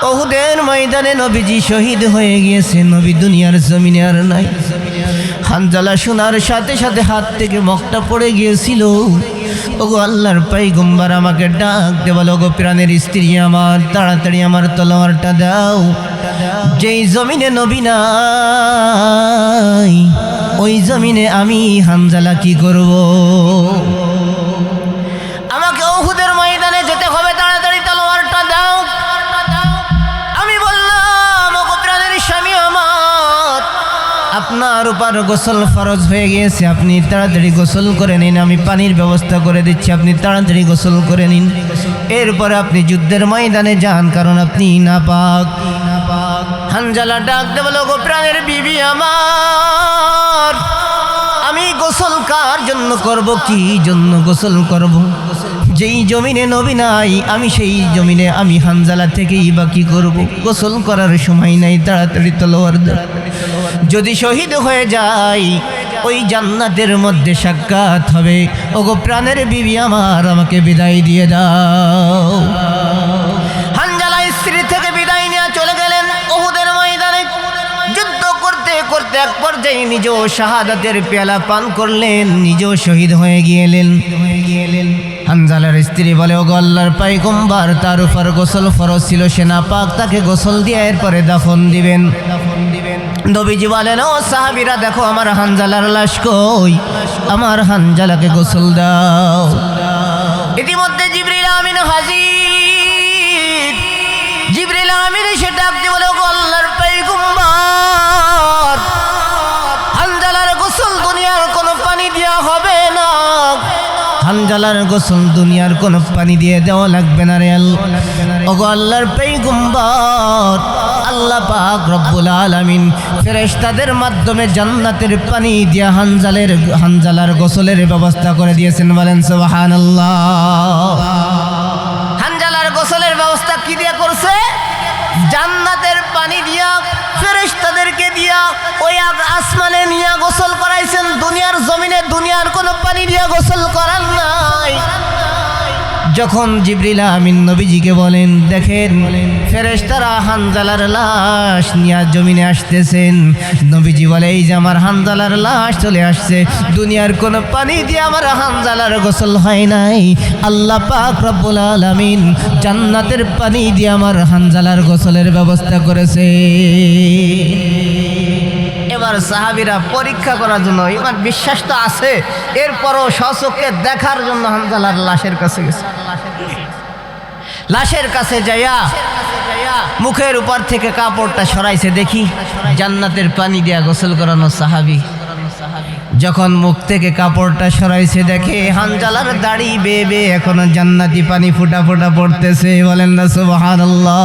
উহুদের ময়দানে নবীজি শহীদ হয়ে গিয়েছে, নবী দুনিয়ার জমিনে আর নাই। হানজালা শোনার সাথে সাথে হাত থেকে মগটা পড়ে গিয়েছিল। ওগো আল্লাহর পয়গম্বর, আমাকে ডাক দে বলো, ওগো প্রাণের স্ত্রী আমার, তাড়াতাড়ি আমার তলোয়ারটা দাও। যেই জমিনে নবী নাই, ওই জমিনে আমি হানজালা কি করব? আমাকে উহুদের ময়দানে যেতে হবে, তাড়াতাড়ি তলোয়ারটা দাও। আমি বললাম, ওগো প্রাণের স্বামী আমার, আপনার উপর গোসল ফরজ হয়ে গিয়েছে, আপনি তাড়াতাড়ি গোসল করে নিন, আমি পানির ব্যবস্থা করে দিচ্ছি, আপনি তাড়াতাড়ি গোসল করে নিন। এরপরে আপনি যুদ্ধের ময়দানে যান, কারণ আপনি নাপাক। হানজালা ডাক দে বলো, গো প্রাণের বিবি আমার, আমি গোসল কার জন্য করব, কি জন্য গোসল করব? যেই জমিনে নবী নাই, আমি সেই জমিনে আমি হানজালা থেকেই বা কি করব? গোসল করার সময় নাই, তাড়াতাড়ি তলোয়ার দাও। যদি শহীদ হয়ে যাই, ওই জান্নাতের মধ্যে সাক্ষাৎ হবে। ওগো প্রাণের বিবি আমার, আমাকে বিদায় দিয়ে দাও। হানজালা স্ত্রী থেকে বিদায় নিয়ে চলে গেলেন উহুদের ময়দানে। যুদ্ধ করতে করতে এক পর্যায়ে নিজেও শাহাদাতের পেয়ালা পান করলেন, নিজেও শহীদ হয়ে গেলেন। হানজালার স্ত্রী বলে, ওগো আল্লাহর পয়গম্বর, তার উপর গোসল ফরজ ছিল, সে নাপাক, তাকে গোসল দিয়ে এরপরে দাফন দিবেন। নবীজি বলেন, ও সাহাবীরা দেখো আমার হানজালার লাশ কই, আমার হানজালাকে গোসল দাও। ইতিমধ্যে জিবরিল আমিন হাজির। জিবরিল আমিন এসে ডাকতে বলে, ওগো আল্লাহর পয়গম্বর, হানজালার গোসল দুনিয়ার কোনো পানি দেওয়া হবে না, হানজালার গোসল দুনিয়ার কোনো পানি দিয়ে দেওয়া লাগবে না রে আল্লাহ। ওগো আল্লাহর পয়গম্বর, আল্লাহ পাক রব্বুল আলামিন ফেরেশতাদের মাধ্যমে জান্নাতের পানি দিয়া হানজালার গোসলের ব্যবস্থা করে দিয়েছেন। বলেন সুবহানাল্লাহ। হানজালার গোসলের ব্যবস্থা কি দিয়া করছে? জান্নাতের পানি দিয়া, ফেরেশতাদেরকে দিয়া ওই আসমানে নিয়ে গোসল করাইছেন। দুনিয়ার জমিনে দুনিয়ার কোনো পানি দিয়া গোসল করার নাই। যখন জিবরিল আমিন নবীজিকে বলেন, দেখেন ফেরেশতারা হানজালার লাশ নিয়ে জমিনে আসতেছেন, নবীজি বলে, এই যে আমার হানজালার লাশ চলে আসছে, দুনিয়ার কোনো পানি দিয়ে আমার হানজালার গোসল হয় নাই, আল্লাহ পাক রব্বুল আলামিন জান্নাতের পানি দিয়ে আমার হানজালার গোসলের ব্যবস্থা করেছে। এবার সাহাবীরা পরীক্ষা করার জন্য, ইমান বিশ্বাস তো আছে, এরপরও স্বচক্ষে দেখার জন্য হানজালার লাশের কাছে গেছে। লাশের কাছে যাইয়া মুখের উপর থেকে কাপড়টা সরাইছে, দেখি জান্নাতের পানি দিয়া গোসল করানো সাহাবী। যখন মুখ থেকে কাপড়টা সরাইছে, দেখে হানজালার দাড়ি বেয়ে বেয়ে এখনো জান্নাতি পানি ফুটা ফুটা পড়তেছে। বলেন না সুবহানাল্লাহ।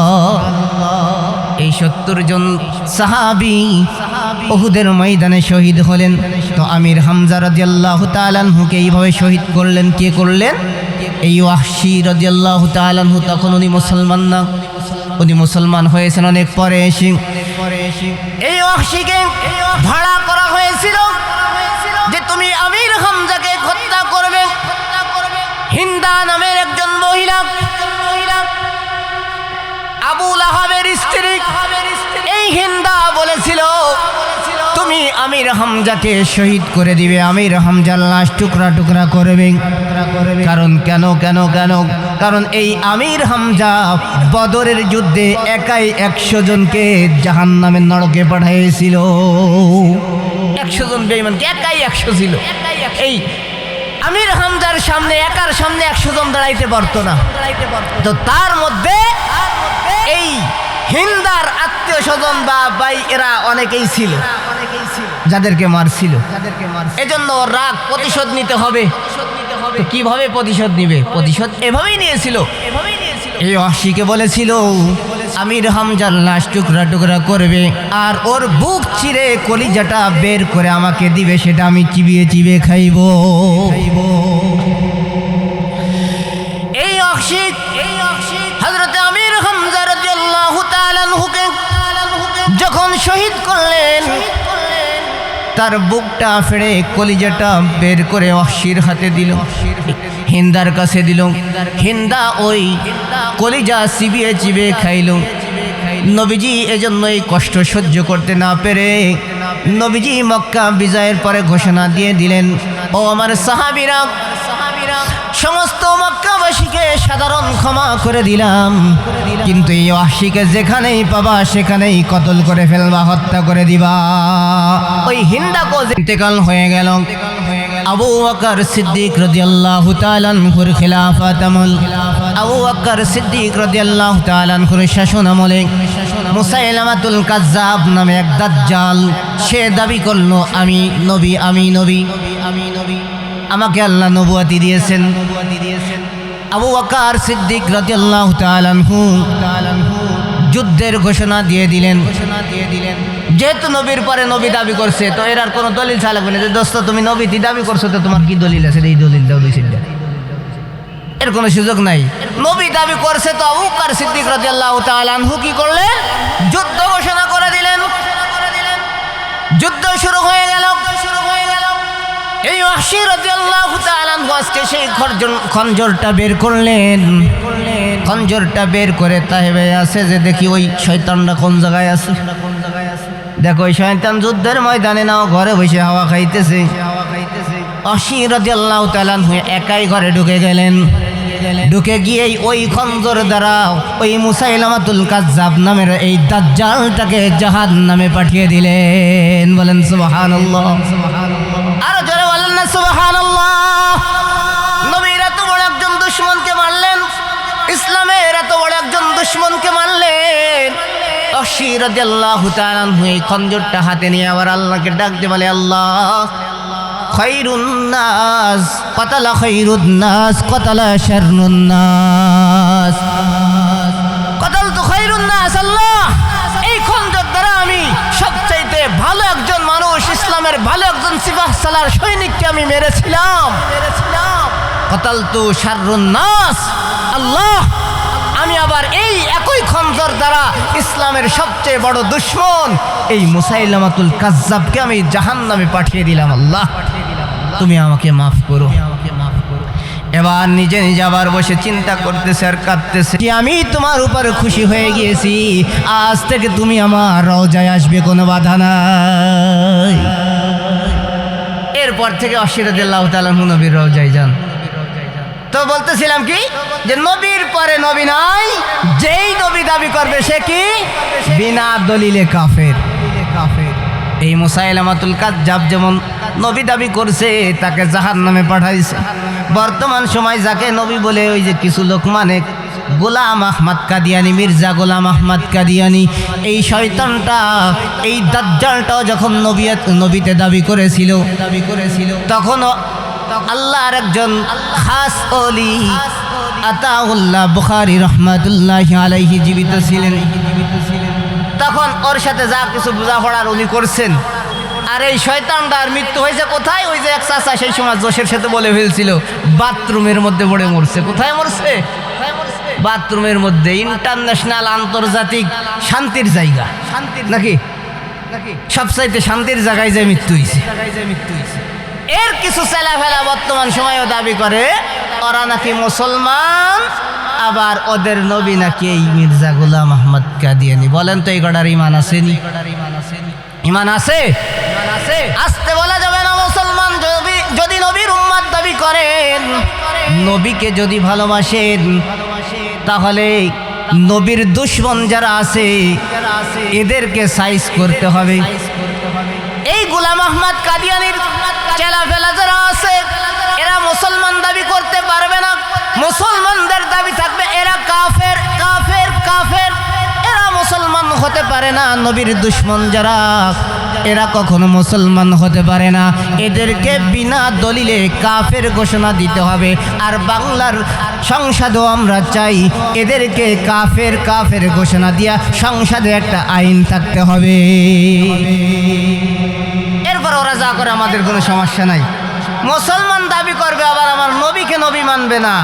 এই 70 জন সাহাবী উহুদের ময়দানে শহীদ হলেন। তো আমির হামজা রাদিয়াল্লাহু তাআলা আনহুকে এইভাবে শহীদ করলেন। কে করলেন? এই ওয়াহশী রাদিয়াল্লাহু তাআলা আনহু। তখন উনি মুসলমান না, উনি মুসলমান হয়েছেন অনেক পরে এসে। এই ওয়াহশীকে ভাড়া করা হয়েছিল যে তুমি আমির হামজাকে হত্যা করবে। হিন্দা নামের একজন মহিলা, আবু লাহাবের স্ত্রী, এই হিন্দা বলেছিল তুমি আমির হামজাকে শহীদ করে দিবে, আমির হামজার লাশ টুকরা টুকরা করবে। কারণ কেন কেন কেন? কারণ এই আমির হামজা বদরের যুদ্ধে একাই 100 জনকে জাহান্নামের নরকে পাঠিয়েছিল। 100 জন বেঈমানকে একাই 100 ছিল। এই আমির হামজার সামনে, একার সামনে 100 জন দাঁড়াইতে পারতো না। তো তার মধ্যে এই হিন্দার আত্মীয় স্বজন বা ভাই এরা অনেকেই ছিল যাদেরকে মারছিল। এজন্য রাগ প্রতিশোধ নিতে হবে। তো কিভাবে প্রতিশোধ নিবে? প্রতিশোধ এভাবেই নিয়েছিল। এই ওয়াহশীকে বলেছিল আমির হামজার লাশ টুকরা টুকরা করবে, আর ওর বুক চিরে কলিজাটা বের করে আমাকে দিবে, সেটা আমি চিবিয়ে চিবিয়ে খাইব। এই ওয়াহশী হযরত আমির হামজা রাদিয়াল্লাহু তাআলা আনহুকে যখন শহীদ করলেন, তার বুকটা ফেড়ে কলিজাটা বের করে ওয়াহশীর হাতে দিল, হিন্দার কাছে দিল। হিন্দা ওই কলিজা চিবিয়ে চিবিয়ে খাইল। নবীজি এজন্য এই কষ্ট সহ্য করতে না পেরে নবীজি মক্কা বিজয়ের পরে ঘোষণা দিয়ে দিলেন, ও আমার সাহাবীরা, সমস্ত মক্কাবাসীকে সাধারণ ক্ষমা করে দিলাম, কিন্তু এই ওয়াহশীকে যেখানেই পাবা সেখানেই কতল করে ফেলবা, হত্যা করে দিবা। ওই হিন্দাকে ইন্তেকাল হয়ে গেল। আবু বকর সিদ্দিক রাদিয়াল্লাহু তাআলা আনহুর খিলাফত আমল, আবু বকর সিদ্দিক রাদিয়াল্লাহু তাআলা আনহুর শাসন আমলে মুসাইলামাতুল কাজ্জাব নামে এক দাজ্জাল, সে দাবি করলো আমি নবী, আমি নবী, আমি নবী, আমাকে আল্লাহ নবুয়তি দিয়েছেন। আবু বকর সিদ্দিক রাদিয়াল্লাহু তাআলা আনহু যুদ্ধের ঘোষণা দিয়ে দিলেন। যেহেতু নবীর পরে নবী দাবি করছে, তো এর আর কোনো দলিল ছাড়া লাগবে না যে দোস্ত তুমি নবী দাবি করছো, তো তোমার কি দলিল আছে, এই দলিল দাও, দুই সিদ্ধা, এর কোনো সুযোগ নাই। নবী দাবি করছে, তো আবু বকর সিদ্দিক রাদিয়াল্লাহু তাআলা আনহু কি করলেন? যুদ্ধ ঘোষণা করে দিলেন। যুদ্ধ শুরু হয়ে গেল। এই ওয়াহশী রাদিয়াল্লাহু তাআলা আনহু আজকে সেই খঞ্জরটা বের করলেন। খঞ্জরটা বের করে তাহেবে আছে যে দেখি ওই শয়তানটা কোন জায়গায় আছে। দেখো ওই শয়তান যুদ্ধের ময়দানে নাও, ঘরে বসে হাওয়া খাইতেছে। ওয়াহশী রাদিয়াল্লাহু তাআলা আনহু একাই ঘরে ঢুকে গেলেন। ঢুকে গিয়ে ওই খঞ্জর দ্বারা ওই মুসাইলামাতুল কাজ্জাব নামের এই দাজ্জালটাকে জাহান্নামে পাঠিয়ে দিলেন। বলেন সুবহানাল্লাহ। আরো জোরে বলেন না সুবহানাল্লাহ। নবীর এত বড় একজন দুশমনকে মারলেন, ইসলামের এত বড় একজন দুশমনকে মারলেন। ওয়াহশী রাদিয়াল্লাহু তাআলা আনহু এই খঞ্জরটা হাতে নিয়ে আবার আল্লাহকে ডাকতে বলে, আল্লাহ খায়রুন নাস কতালা খায়রুন নাস কতালা শাররুন নাস কতালতু খায়রুন নাস। আল্লাহ এই খঞ্জর দ্বারা আমি সবচাইতে ভালো একজন মানুষ, ইসলামের ভালো একজন সিপাহ সালার সৈনিককে আমি মেরেছিলাম। কতালতু শাররুন নাস। আল্লাহ আমি আবার এই একই খঞ্জর দ্বারা ইসলামের সবচেয়ে বড় দুশমন এই মুসাইলামাতুল কাজ্জাবকে আমি জাহান্নামে পাঠিয়ে দিলাম। আল্লাহ তুমি আমাকে মাফ করো। এবার নিজে নিজে আবার বসে চিন্তা করতেছে আর কাঁদতেছে, আমি তোমার উপরে খুশি হয়ে গিয়েছি, আজ থেকে তুমি আমার রওজায় আসবে, কোনো বাধা নাই। এরপর থেকে ওয়াহশী রাদিয়াল্লাহু তাআলা আনহু নবীর রওজায় যান। তো বলতেছিলাম কি যে নবীর পরে নবী নাই, যেই নবী দাবি করবে সে কি বিনা দলিলে কাফের। এই মুসাইলামাতুল কাজ্জাব যেমন নবী দাবি করছে, তাকে জাহান্নামে পাঠাইছে। বর্তমান সময় যাকে নবী বলে ওই যে কিছু লোক মানে গোলাম আহমদ কাদিয়ানি, মির্জা গোলাম আহমদ কাদিয়ানি, এই শয়তানটা, এই দাজ্জালটাও যখন নবীতে দাবি করেছিল তখন আল্লাহর একজন খাস ওলি আতাউল্লাহ বুখারী রাহমাতুল্লাহি আলাইহি জীবিত ছিলেন। তখন ওর সাথে যা কিছু বোঝাপড়ার উনি করছেন। আর এই শয়তানটার মৃত্যু হয়েছে কোথায়? ওই যে এক চাচা সেই সময় জোশের সাথে বলে ফেলছিল বাথরুমের মধ্যে পড়ে মরছে। কোথায় মরছে? বাথরুমের মধ্যে। ইন্টারন্যাশনাল, আন্তর্জাতিক শান্তির জায়গা, শান্তির নাকি সবচাইতে শান্তির জায়গায় যে মৃত্যু হয়েছে। এর কিছু ছেলেফেলা বর্তমান সময়ও দাবি করে ওরা নাকি মুসলমান, আবার ওদের নবী নাকি এই মির্জা গোলাম আহমদ কাদিয়ানি। বলেন তো এই গড়ার ইমান আসেনি? ইমান আছে? আসতে বলা যাবে না। মুসলমান যদি নবীর উম্মত দাবি করেন, নবীকে যদি ভালোবাসেন, তাহলে নবীর দুশমন যারা আছে এদেরকে সাইজ করতে হবে। এই গোলাম আহমদ কাদিয়ানির চেলাফেলা যারা আছে এরা মুসলমান দাবি করতে পারবে না। মুসলমানদের দাবি থাকবে এরা কাফের, কাফের, কাফের। এরা মুসলমান হতে পারে না। নবীর দুশমন যারা এরা কখনো মুসলমান হতে পারে না। এদেরকে বিনা দলিলে কাফের ঘোষণা দিতে হবে। আর বাংলার সংসদেও আমরা চাই এদেরকে কাফের কাফের ঘোষণা দিয়া সংসদে একটা আইন থাকতে হবে। এরপর ওরা যা করে আমাদের কোনো সমস্যা নাই। মুসলমান দাবি করবে আবার আমার নবীকে নবী মানবে না,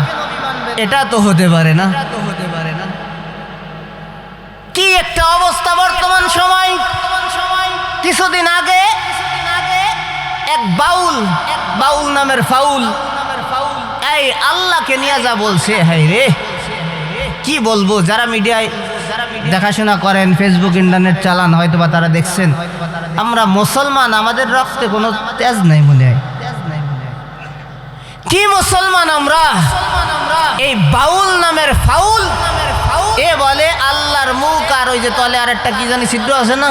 এটা তো হতে পারে না। কি একটা অবস্থা বর্তমান সময়। কিছুদিন আগে এক বাউল নামের ফাউল এই আল্লাহকে নিয়ে যা বলছে, হাই রে কি বলবো। যারা মিডিয়ায় দেখাশোনা করেন, ফেসবুক ইন্টারনেট চালান, হয়তো বা তারা দেখছেন আমরা মুসলমান, আমাদের রক্তে কোনো তেজ নাই মনে হয়। কি মুসলমান আমরা? এই বাউল নামের ফাউল এ বলে আল্লাহর মুখ আর ওই যে তলে আর একটা কি জানি ছিদ্র আছে না,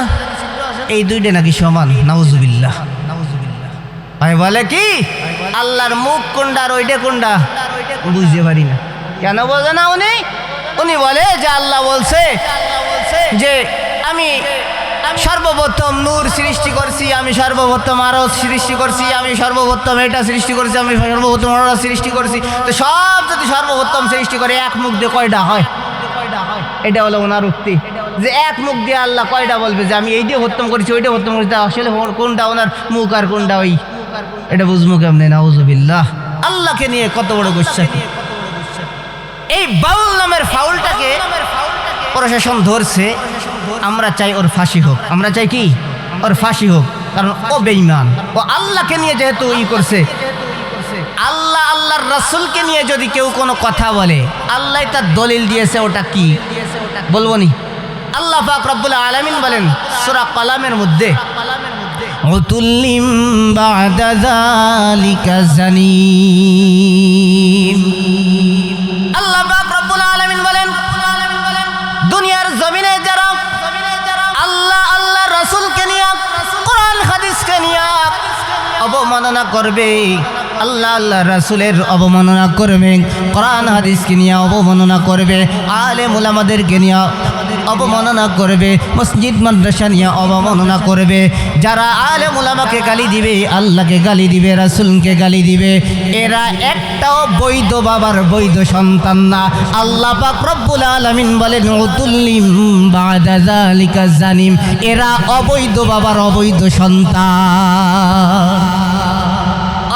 এই দুইটা নাকি সমান। নাউজুবিল্লাহ। ভাই বলে কি আল্লাহর মুখ কোনটা আর ওইটা কোনটা বুঝতে পারি না। কেন বোঝে না উনি বলে যে আল্লাহ বলছে যে আমি সর্বপ্রথম নূর সৃষ্টি করছি, আমি সর্বপ্রথম আরো সৃষ্টি করছি, আমি সর্বপ্রথম এটা সৃষ্টি করছি, আমি সর্বপ্রথম আরো সৃষ্টি করছি। তো সব যদি সর্বপ্রথম সৃষ্টি করে এক মুখ দিয়ে কয়টা হয়? এটা হলো ওনার উক্তি যে এক মুখ দিয়ে আল্লাহ কয়টা বলবে যে আমি এই দিয়ে হত্যম করেছি, ওইটা হত্যম করেছি। আসলে কোনটা ওনার মুখ আর কোনটা ওই, এটা বুঝবো কেমনে? নাউজুবিল্লাহ। আল্লাহকে নিয়ে কত বড় গুচ্ছা। এই বাউল নামের ফাউলটাকে প্রশাসন ধরছে, আমরা চাই ওর ফাঁসি হোক। আমরা চাই কি? ওর ফাঁসি হোক, কারণ ও বেঈমান। ও আল্লাহকে নিয়ে যেহেতু করছে, আল্লাহ আল্লাহর রাসূলকে নিয়ে যদি কেউ কোনো কথা বলে, আল্লাহ তার দলিল দিয়েছে, ওটা কি বলবো নি? আল্লাহ পাক রব্বুল আলামিন বলেন সূরা কালামের মধ্যে, উতুল্লিম বা'দা যালিকা জানিম। আল্লাহ পাক রব্বুল আলামিন বলেন দুনিয়ার জমিনে যারা আল্লাহ আল্লাহর রাসূলকে নিয়ে, কোরআন হাদিসকে নিয়ে অবমাননা করবে, আল্লাহ আল্লাহ রাসূলের অবমাননা করবে, কোরআন হাদিসকে নিয়ে অবমাননা করবে, আলেম উলামাদেরকে নিয়ে অবমাননা করবে, মসজিদ মাদ্রাসা নিয়ে অবমাননা করবে, যারা আলেম উলামাকে গালি দিবে, আল্লাহকে গালি দিবে, রাসূলকে গালি দিবে, এরা একটাও বৈধ বাবার বৈধ সন্তান না। আল্লাহ পাক রব্বুল আলামিন বলেন উতুল্লিম বা'দা যালিকা জানিম, এরা অবৈধ বাবার অবৈধ সন্তান।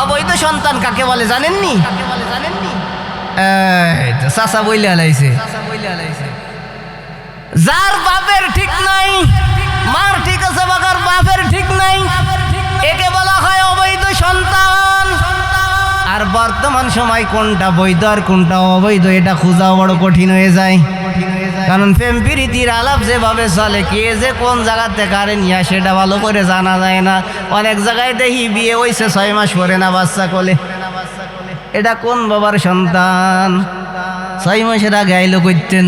অবৈধ সন্তান কাকে বলে জানেননি? চাচা বইলে আলাইছে, যার বাপের ঠিক নাই, মার ঠিক আছে বাগার বাপের ঠিক নাই, একে বলা হয় অবৈধ সন্তান। আর বর্তমান সময় কোনটা বৈধ আর কোনটা অবৈধ এটা খোঁজাও বড় কঠিন হয়ে যায়, কারণ প্রেম প্রীতির আলাপ যেভাবে চলে, কে যে কোন জায়গা থেকে কারে নিয়ে সেটা ভালো করে জানা যায় না। অনেক জায়গায় দেখি বিয়ে হইছে 6 মাস পরে না বাচ্চা কোলে, এটা কোন বাবার সন্তান? 6 মাসের আগে আইলো করতেন।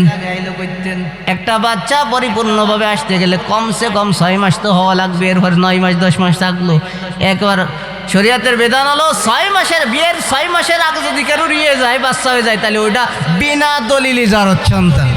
একটা বাচ্চা পরিপূর্ণভাবে আসতে গেলে কমসে কম 6 মাস তো হওয়া লাগবে, এরপর 9 মাস 10 মাস থাকলো। একবার শরীয়তের বিধান হলো 6 মাসের বিয়ের 6 মাসের আগে যদি কেউ রিয়ে যায়, বাচ্চা হয়ে যায়, তাহলে ওইটা বিনা দলিলে জারত সন্তান।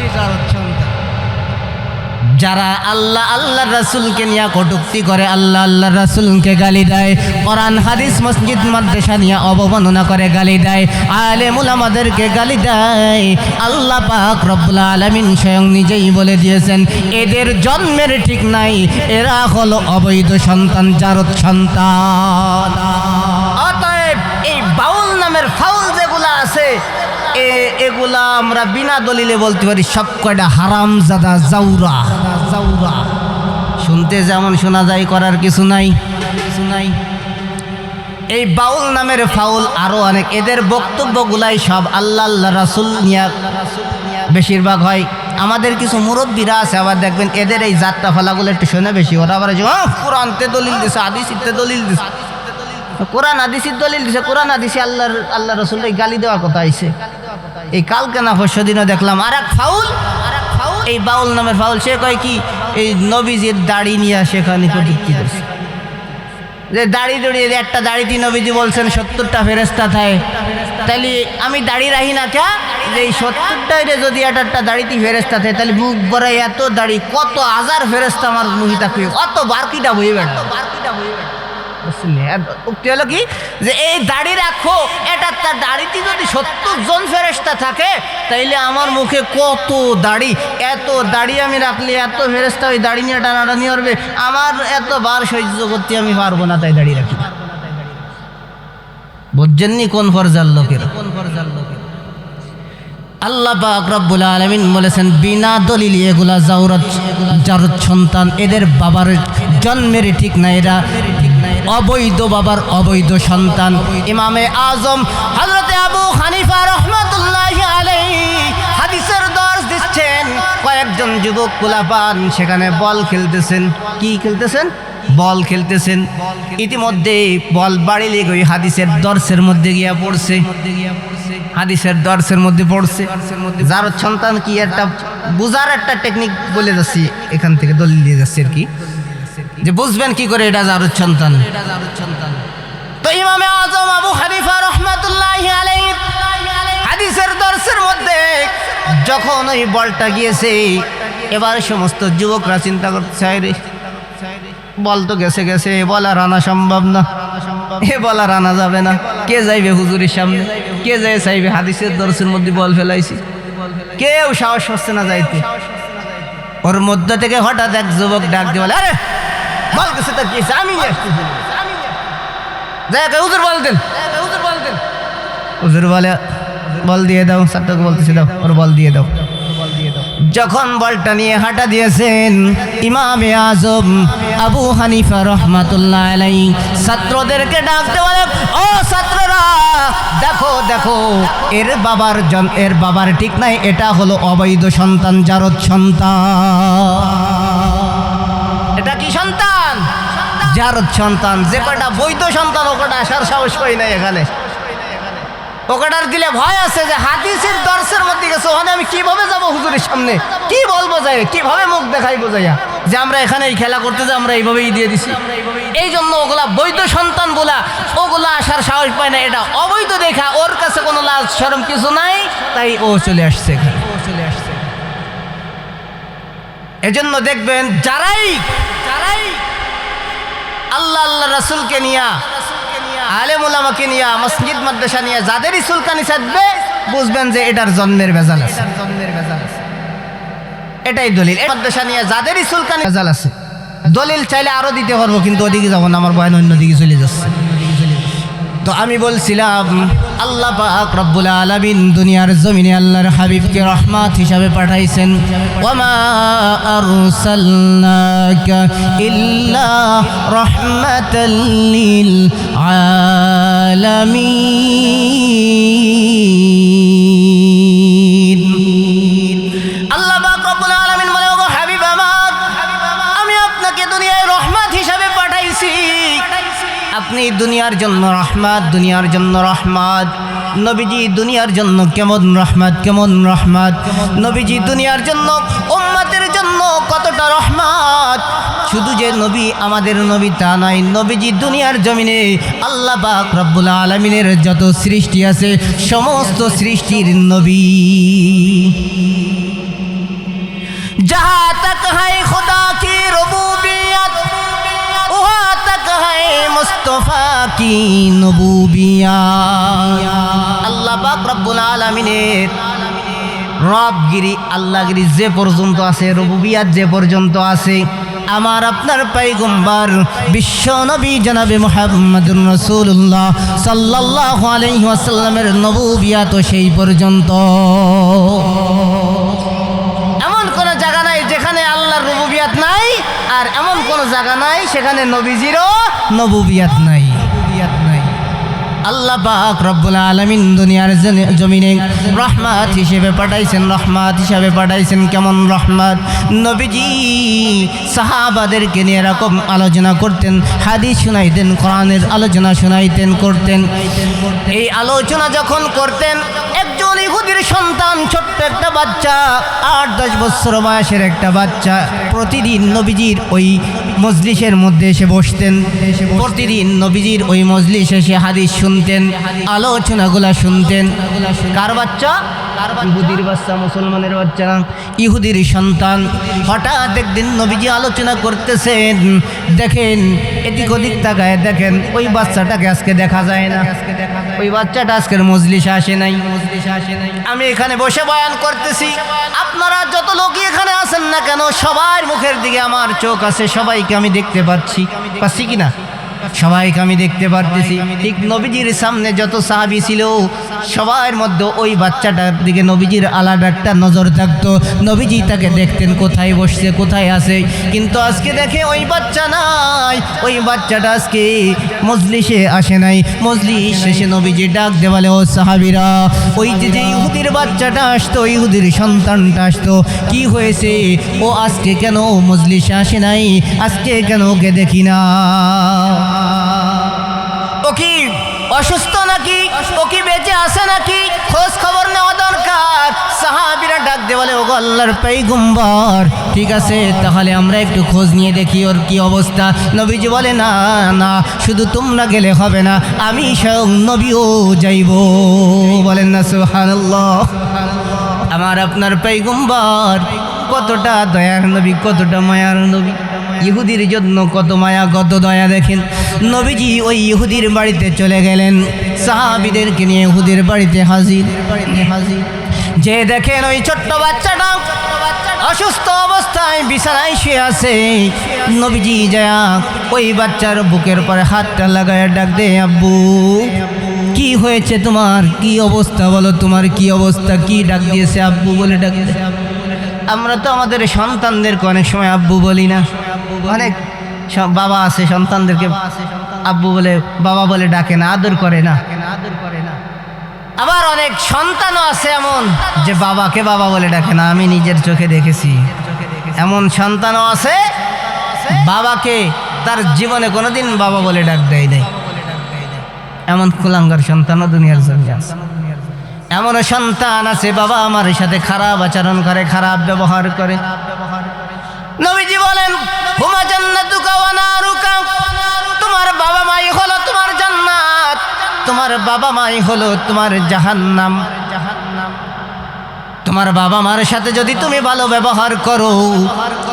যারা আল্লাহ আল্লাহর রাসূলকে নিয়ে কটূক্তি করে, আল্লাহ আল্লাহর রাসূলকে গালি দেয়, কোরআন হাদিস মসজিদ মাদ্রাসা নিয়ে অবমাননা করে, গালি দেয়, আলেম উলামাদেরকে গালি দেয়, আল্লাহ পাক রব্বুল আলামিন স্বয়ং নিজেই বলে দিয়েছেন এদের জন্মের ঠিক নাই, এরা হলো অবৈধ সন্তান, জারত সন্তান। অতএব এই বাউল নামের ফাউল যেগুলা আছে, এগুলা আমরা বিনা দলিলে বলতে পারি সব কয়টা হারামজাদা, জাউরা। শুনতে যেমন শোনা যায়, করার কিছু নাই। এই বাউল নামের ফাউল আরো অনেক, এদের বক্তব্যগুলাই সব আল্লাহ আল্লাহ রাসূল নিয়ে বেশিরভাগ হয়। আমাদের কিছু মুরব্বীরা আছে, আবার দেখবেন এদের এই যাত্রা ফালাগুলো একটু শোনে বেশি। ওরা আবার কোরআনতে দলিল দিছে, হাদিসে দলিল দিছে, কোরআন হাদিসের দলিল দিছে, কোরআন হাদিসে আল্লাহ রাসূলের গালি দেওয়ার কথা আইছে। এই কালকে না পরশু দিনও দেখলাম আর এক ফাউল, এই বাউল নামের ফাউল, সে কয় কি এই নবীজির দাড়ি নিয়ে সেখানে কটূক্তি করছে, যে দাড়ি দড়িয়ে একটা দাড়িটি নবীজি বলছেন 70টা ফেরেশতা থাকে, তাহলে আমি দাড়ি রাখি না কে? যে এই 70টায় যদি একটা দাড়িটি ফেরেশতা থাকে, তাহলে মুখ ভরাই এত দাড়ি, কত হাজার ফেরেশতা আমার মুখে থাকবে, অত বারকিটা বই বেড়া। উক্তি হলো কি যে এই দাড়ি রাখো, এটা তার দাড়িতে যদি 70 জন ফেরেশতা থাকে, তাইলে আমার মুখে কত দাড়ি, এত দাড়ি আমি রাখলে এত ফেরেশতা ওই দাড়ি নিয়ে টানাটানি করবে, আমার এত বার সহ্য করতে আমি পারবো না, তাই দাড়ি রাখি। বুঝছেননি কোন ফরজাল লোকের? আল্লাহ পাক রব্বুল আলামিন বলেছেন বিনা দলিলে এগুলা জারত সন্তান, এদের বাবার জন্মের ঠিক না, এরা অবৈধ বাবার অবৈধ সন্তান। ইমামে আজম হযরত আবু হানিফা রাহমাতুল্লাহি আলাইহি হাদিসের দর্স দিচ্ছেন, কয়েকজন যুবক পোলাপান সেখানে বল খেলতেছেন। কি খেলতেছেন? বল খেলতেছেন। ইতিমধ্যে বল বাড়ি লেগে ওই হাদিসের দর্সের মধ্যে গিয়া পড়ছে, হাদিসের দর্সের মধ্যে পড়ছে। জারত সন্তান কি একটা বুঝার একটা টেকনিক বলে যাচ্ছি, এখান থেকে দলিল দিয়ে যাচ্ছে আর কি, যে বুঝবেন কি করে এটা জারত সন্তান। তো ইমামে আজম আবু হানিফা রাহমাতুল্লাহি আলাইহি হাদিসের দর্সের মধ্যে যখন ওই বলটা গিয়েছে এবার সমস্ত যুবকরা চিন্তা করছে রে বল তো গেছে গেছে, এ বল আর আনা সম্ভব না, এ বল আর আনা যাবে না। কে যাইবে হুজুরের সামনে, কে যাই চাইবে? হাদিসের দর্শের মধ্যে বল ফেলাইছি, কেউ সাহস হচ্ছে না যাইতে। ওর মধ্যে থেকে হঠাৎ এক যুবক ডাক দিয়ে বলে, আরে বল গেছে তো কি, আমি হুজুর বল দেন, হুজুর বলে বল দিয়ে দাও, সাতটাকে বলতেছে দাও, ওর বল দিয়ে দাও। যখন বলটা নিয়ে হাঁটা দিয়েছেন ইমামে আজম আবু হানিফা রহমাতুল্লাহ আলাইহি ছাত্রদেরকে ডাকতে বলে, ও ছাত্ররা দেখো দেখো, এর বাবার ঠিক নাই, এটা হলো অবৈধ সন্তান, জারদ সন্তান। এটা কি সন্তান? জারদ সন্তান। যে কটা বৈধ সন্তান ও কটা আসার সাহস পাই নাই এখানে। ওকাটার দিলে ভয় আছে যে হাদিসের দর্শের মধ্যে গেছে, ওখানে আমি কিভাবে যাব হুজুরের সামনে, কি বলবো যাই, কিভাবে মুখ দেখাইবো যাইয়া যে আমরা এখানে এই খেলা করতে যে আমরা এইভাবেই দিয়ে দিছি। এই জন্য ওগুলা বৈধ সন্তান বলা, ওগুলা আসার সাহস পায় না। এটা অবৈধ দেখা ওর কাছে কোনো লাজ শরম কিছু নাই, তাই ও চলে আসছে এখানে। এজন্য দেখবেন যারাই আল্লাহ আল্লাহ রাসূলকে নিয়া, আলেম ওলামাকে নিয়া, মসজিদ মাদ্রাসা নিয়া যাদেরই সুলকানি চাটবে, বুঝবেন যে এটার জন্মের ভেজাল আছে। এটাই দলিল। মাদ্রাসা নিয়া যাদেরই সুলকানি ভেজাল আছে। দলিল চাইলে আরো দিতে পারবো, কিন্তু ওদিকে যাবো না, আমার বয়ান অন্যদিকে চলে যাচ্ছে। তো আমি বলছিলাম আল্লাহ পাক রব্বুল আলামিন দুনিয়ার জমিনে আল্লাহর হাবিবকে রহমত হিসাবে পাঠাইছেন। ওয়ামা আরসালনাকা ইল্লা রাহমাতাল লিল আলামিন। আল্লাহ পাক রব্বুল আলামিন বলে, ও হাবিব আমার, আমি আপনাকে দুনিয়ায় রহমত হিসাবে পাঠাইছি। আপনি দুনিয়ার জন্য রহমত, দুনিয়ার জন্য রহমত। নবীজি দুনিয়ার জন্য কেমন রহমত, কেমন রহমত। নবীজি দুনিয়ার জন্য উম্মতের জন্য কতটা রহমত। শুধু যে নবী আমাদের নবী তা নয়, নবীজি দুনিয়ার জমিনে আল্লাহ পাক রব্বুল আলামিনের যত সৃষ্টি আছে সমস্ত সৃষ্টির নবী। जहाँ तक है खुदा की रुबूबियत, वहाँ तक है मुस्तफ़ा की नबूबियत। আল্লাহ পাক রব্বুল আলামিনের রবগিরি, আল্লাহগিরি যে পর্যন্ত আছে, রুবুবিয়াত যে পর্যন্ত আছে, আমার আপনার পয়গম্বর বিশ্ব নবী জনাবে মুহাম্মদুর রাসূলুল্লাহ সাল্লাল্লাহু আলাইহি ওয়াসাল্লামের নবুবিয়াত সেই পর্যন্ত। এমন কোন জায়গা নাই যেখানে আল্লাহর রুবুবিয়াত নাই, আর এমন কোন জায়গা নাই সেখানে নবীজিরও নবুবিয়াত নাই। আল্লাহ পাক রব্বুল আলামিন দুনিয়ার জমিনে রহমত হিসেবে পাঠাইছেন, রহমত হিসেবে পাঠাইছেন। কেমন রহমত? নবীজি সাহাবাদেরকে নিয়ে এরকম আলোচনা করতেন, হাদিস শুনাইতেন, কোরআনের আলোচনা শুনাইতেন, করতেন। এই আলোচনা যখন করতেন, একজন ইহুদির সন্তান, ছোট্ট একটা বাচ্চা, 8-10 বছর বয়সের একটা বাচ্চা, প্রতিদিন নবীজির ওই মজলিসের মধ্যে এসে বসতেন। প্রতিদিন নবীজির ওই মজলিসে এসে হাদিস শুনতেন, আলোচনাগুলা শুনতেন। কার বাচ্চা? ইহুদির বাচ্চা, মুসলমানের বাচ্চা না, ইহুদির সন্তান। হঠাৎ একদিন নবীজি আলোচনা করতেছেন, দেখেন এদিক ওদিক তাকায় দেখেন ওই বাচ্চাটাকে আজকে দেখা যায় না, ওই বাচ্চাটা আজকের মজলিসে আসে নাই। আমি এখানে বসে বয়ান করতেছি, আপনারা যত লোকই এখানে আছেন না কেন, সবার মুখের দিকে আমার চোখ আছে, সবাইকে আমি দেখতে পাচ্ছি কিনা? সবাইকে আমি দেখতে পারতেছি। ঠিক নবীজির সামনে যত সাহাবী ছিল সবার মধ্যে ওই বাচ্চাটার দিকে নবীজির আলাদা একটা নজর থাকতো। নবীজি তাকে দেখতেন কোথায় বসছে, কোথায় আছে। কিন্তু আজকে দেখে ওই বাচ্চা নাই, ওই বাচ্চাটা আজকে মজলিসে আসে নাই। মজলিস শেষে নবীজি ডাক দে বলে, ও সাহাবীরা, ওই যে ইহুদির বাচ্চাটা আসতো, ইহুদির সন্তানটা আসতো, কি হয়েছে? ও আজকে কেন মজলিসে আসে নাই? আজকে কেন ওকে দেখি না? ও কি অসুস্থ নাকি? ও কি বেঁচে আছে নাকি? খোঁজ খবর নেওয়া দরকার। সাহাবীরা ডাক দিয়ে বলে, ওগো আল্লাহর পয়গম্বর, ঠিক আছে তাহলে আমরা একটু খোঁজ নিয়ে দেখি ওর কি অবস্থা। নবীজি বলে, না না, শুধু তোমরা গেলে হবে না, আমি স্বয়ং নবীও যাইব। বলেন না সুবহানাল্লাহ। আমার আপনার পয়গম্বর কতটা দয়ার নবী, কতটা মায়ার নবী। ইহুদির জন্য কত মায়া, কত দয়া। দেখেন নবীজি ওই ইহুদির বাড়িতে চলে গেলেন, সাহাবীদেরকে নিয়ে ইহুদির বাড়িতে হাজির। যে দেখেন ওই ছোট্ট বাচ্চাটা অসুস্থ অবস্থায় বিছানায় শুয়ে আছে। নবীজি যায় ওই বাচ্চার বুকের পরে হাতটা লাগায় ডাক দে, আব্বু কি হয়েছে তোমার, কি অবস্থা বলো, তোমার কি অবস্থা, কি ডাক দিয়েছে আব্বু বলে ডাক দে। আমরা তো আমাদের সন্তানদেরকে অনেক সময় আব্বু বলি না, অনেক বাবা আছে সন্তানদেরকে আব্বু বলে, বাবা বলে ডাকে না, আদর করে না। আবার অনেক সন্তানও আছে এমন যে বাবাকে বাবা বলে ডাকে না। আমি নিজের চোখে দেখেছি এমন সন্তানও আছে বাবাকে তার জীবনে কোনোদিন বাবা বলে ডাক দেয় নাই। এমন কুলাঙ্গার সন্তানও দুনিয়ার জমিনে আছে। এমনও সন্তান আছে বাবা আমার সাথে খারাপ আচরণ করে, খারাপ ব্যবহার করে। নবীজি বলেন, হুমা জান্নাতুকা ওয়া নারুকা, তোমার বাবা মাই হলো তোমার জান্নাত, তোমার বাবা মাই হলো তোমার জাহান্নাম। তোমার বাবা মার সাথে যদি তুমি ভালো ব্যবহার করো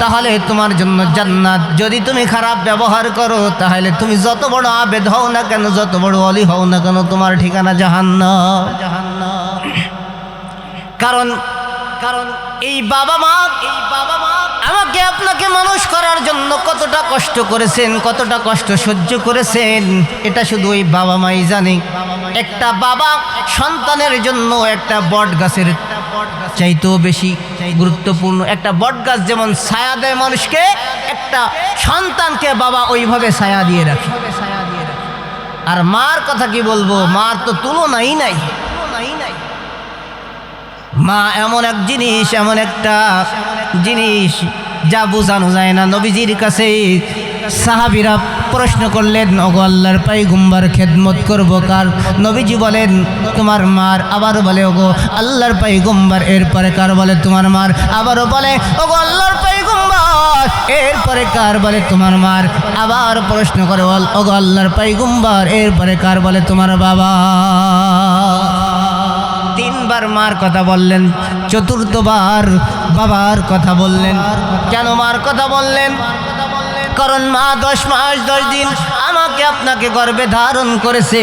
তাহলে তোমার জন্য জান্নাত, যদি তুমি খারাপ ব্যবহার করো তাহলে তুমি যত বড় আবেদ হও না কেন, যত বড় ওলি হও না কেন, তোমার ঠিকানা জাহান্নাম। কারণ এই বাবা মা আমাকে আপনাকে মানুষ করার জন্য কতটা কষ্ট করেছেন, কতটা কষ্ট সহ্য করেছেন, এটা শুধু ওই বাবা মাই জানে। একটা বাবা সন্তানের জন্য একটা বট গাছের চাইতেও বেশি গুরুত্বপূর্ণ। একটা বট গাছ যেমন ছায়া দেয় মানুষকে, একটা সন্তানকে বাবা ওইভাবে ছায়া দিয়ে রাখে। আর মার কথা কি বলবো, মার তো তুলনাই নাই। মা এমন এক জিনিস, এমন একটা জিনিস যা বোঝানো যায় না। নবীজির কাছে সাহাবীরা প্রশ্ন করলেন, ওগো আল্লাহর পয়গম্বর খেদমত করব কার? নবীজি বলেন তোমার মার। আবার বলে ওগো আল্লাহর পয়গম্বর, এরপরে কার? বলে তোমার মার। আবারও বলে ওগো আল্লাহর পয়গম্বর, এরপরে কার? বলে তোমার মার। আবার প্রশ্ন করে ওগো আল্লাহর পয়গম্বর, এরপরে কার? বলে তোমার বাবা। তিনবার মার কথা বললেন, চতুর্থবার বাবার কথা বললেন। কেন মার কথা বললেন? কারণ মা 10 মাস 10 দিন আমাকে আপনাকে গর্ভে ধারণ করেছে।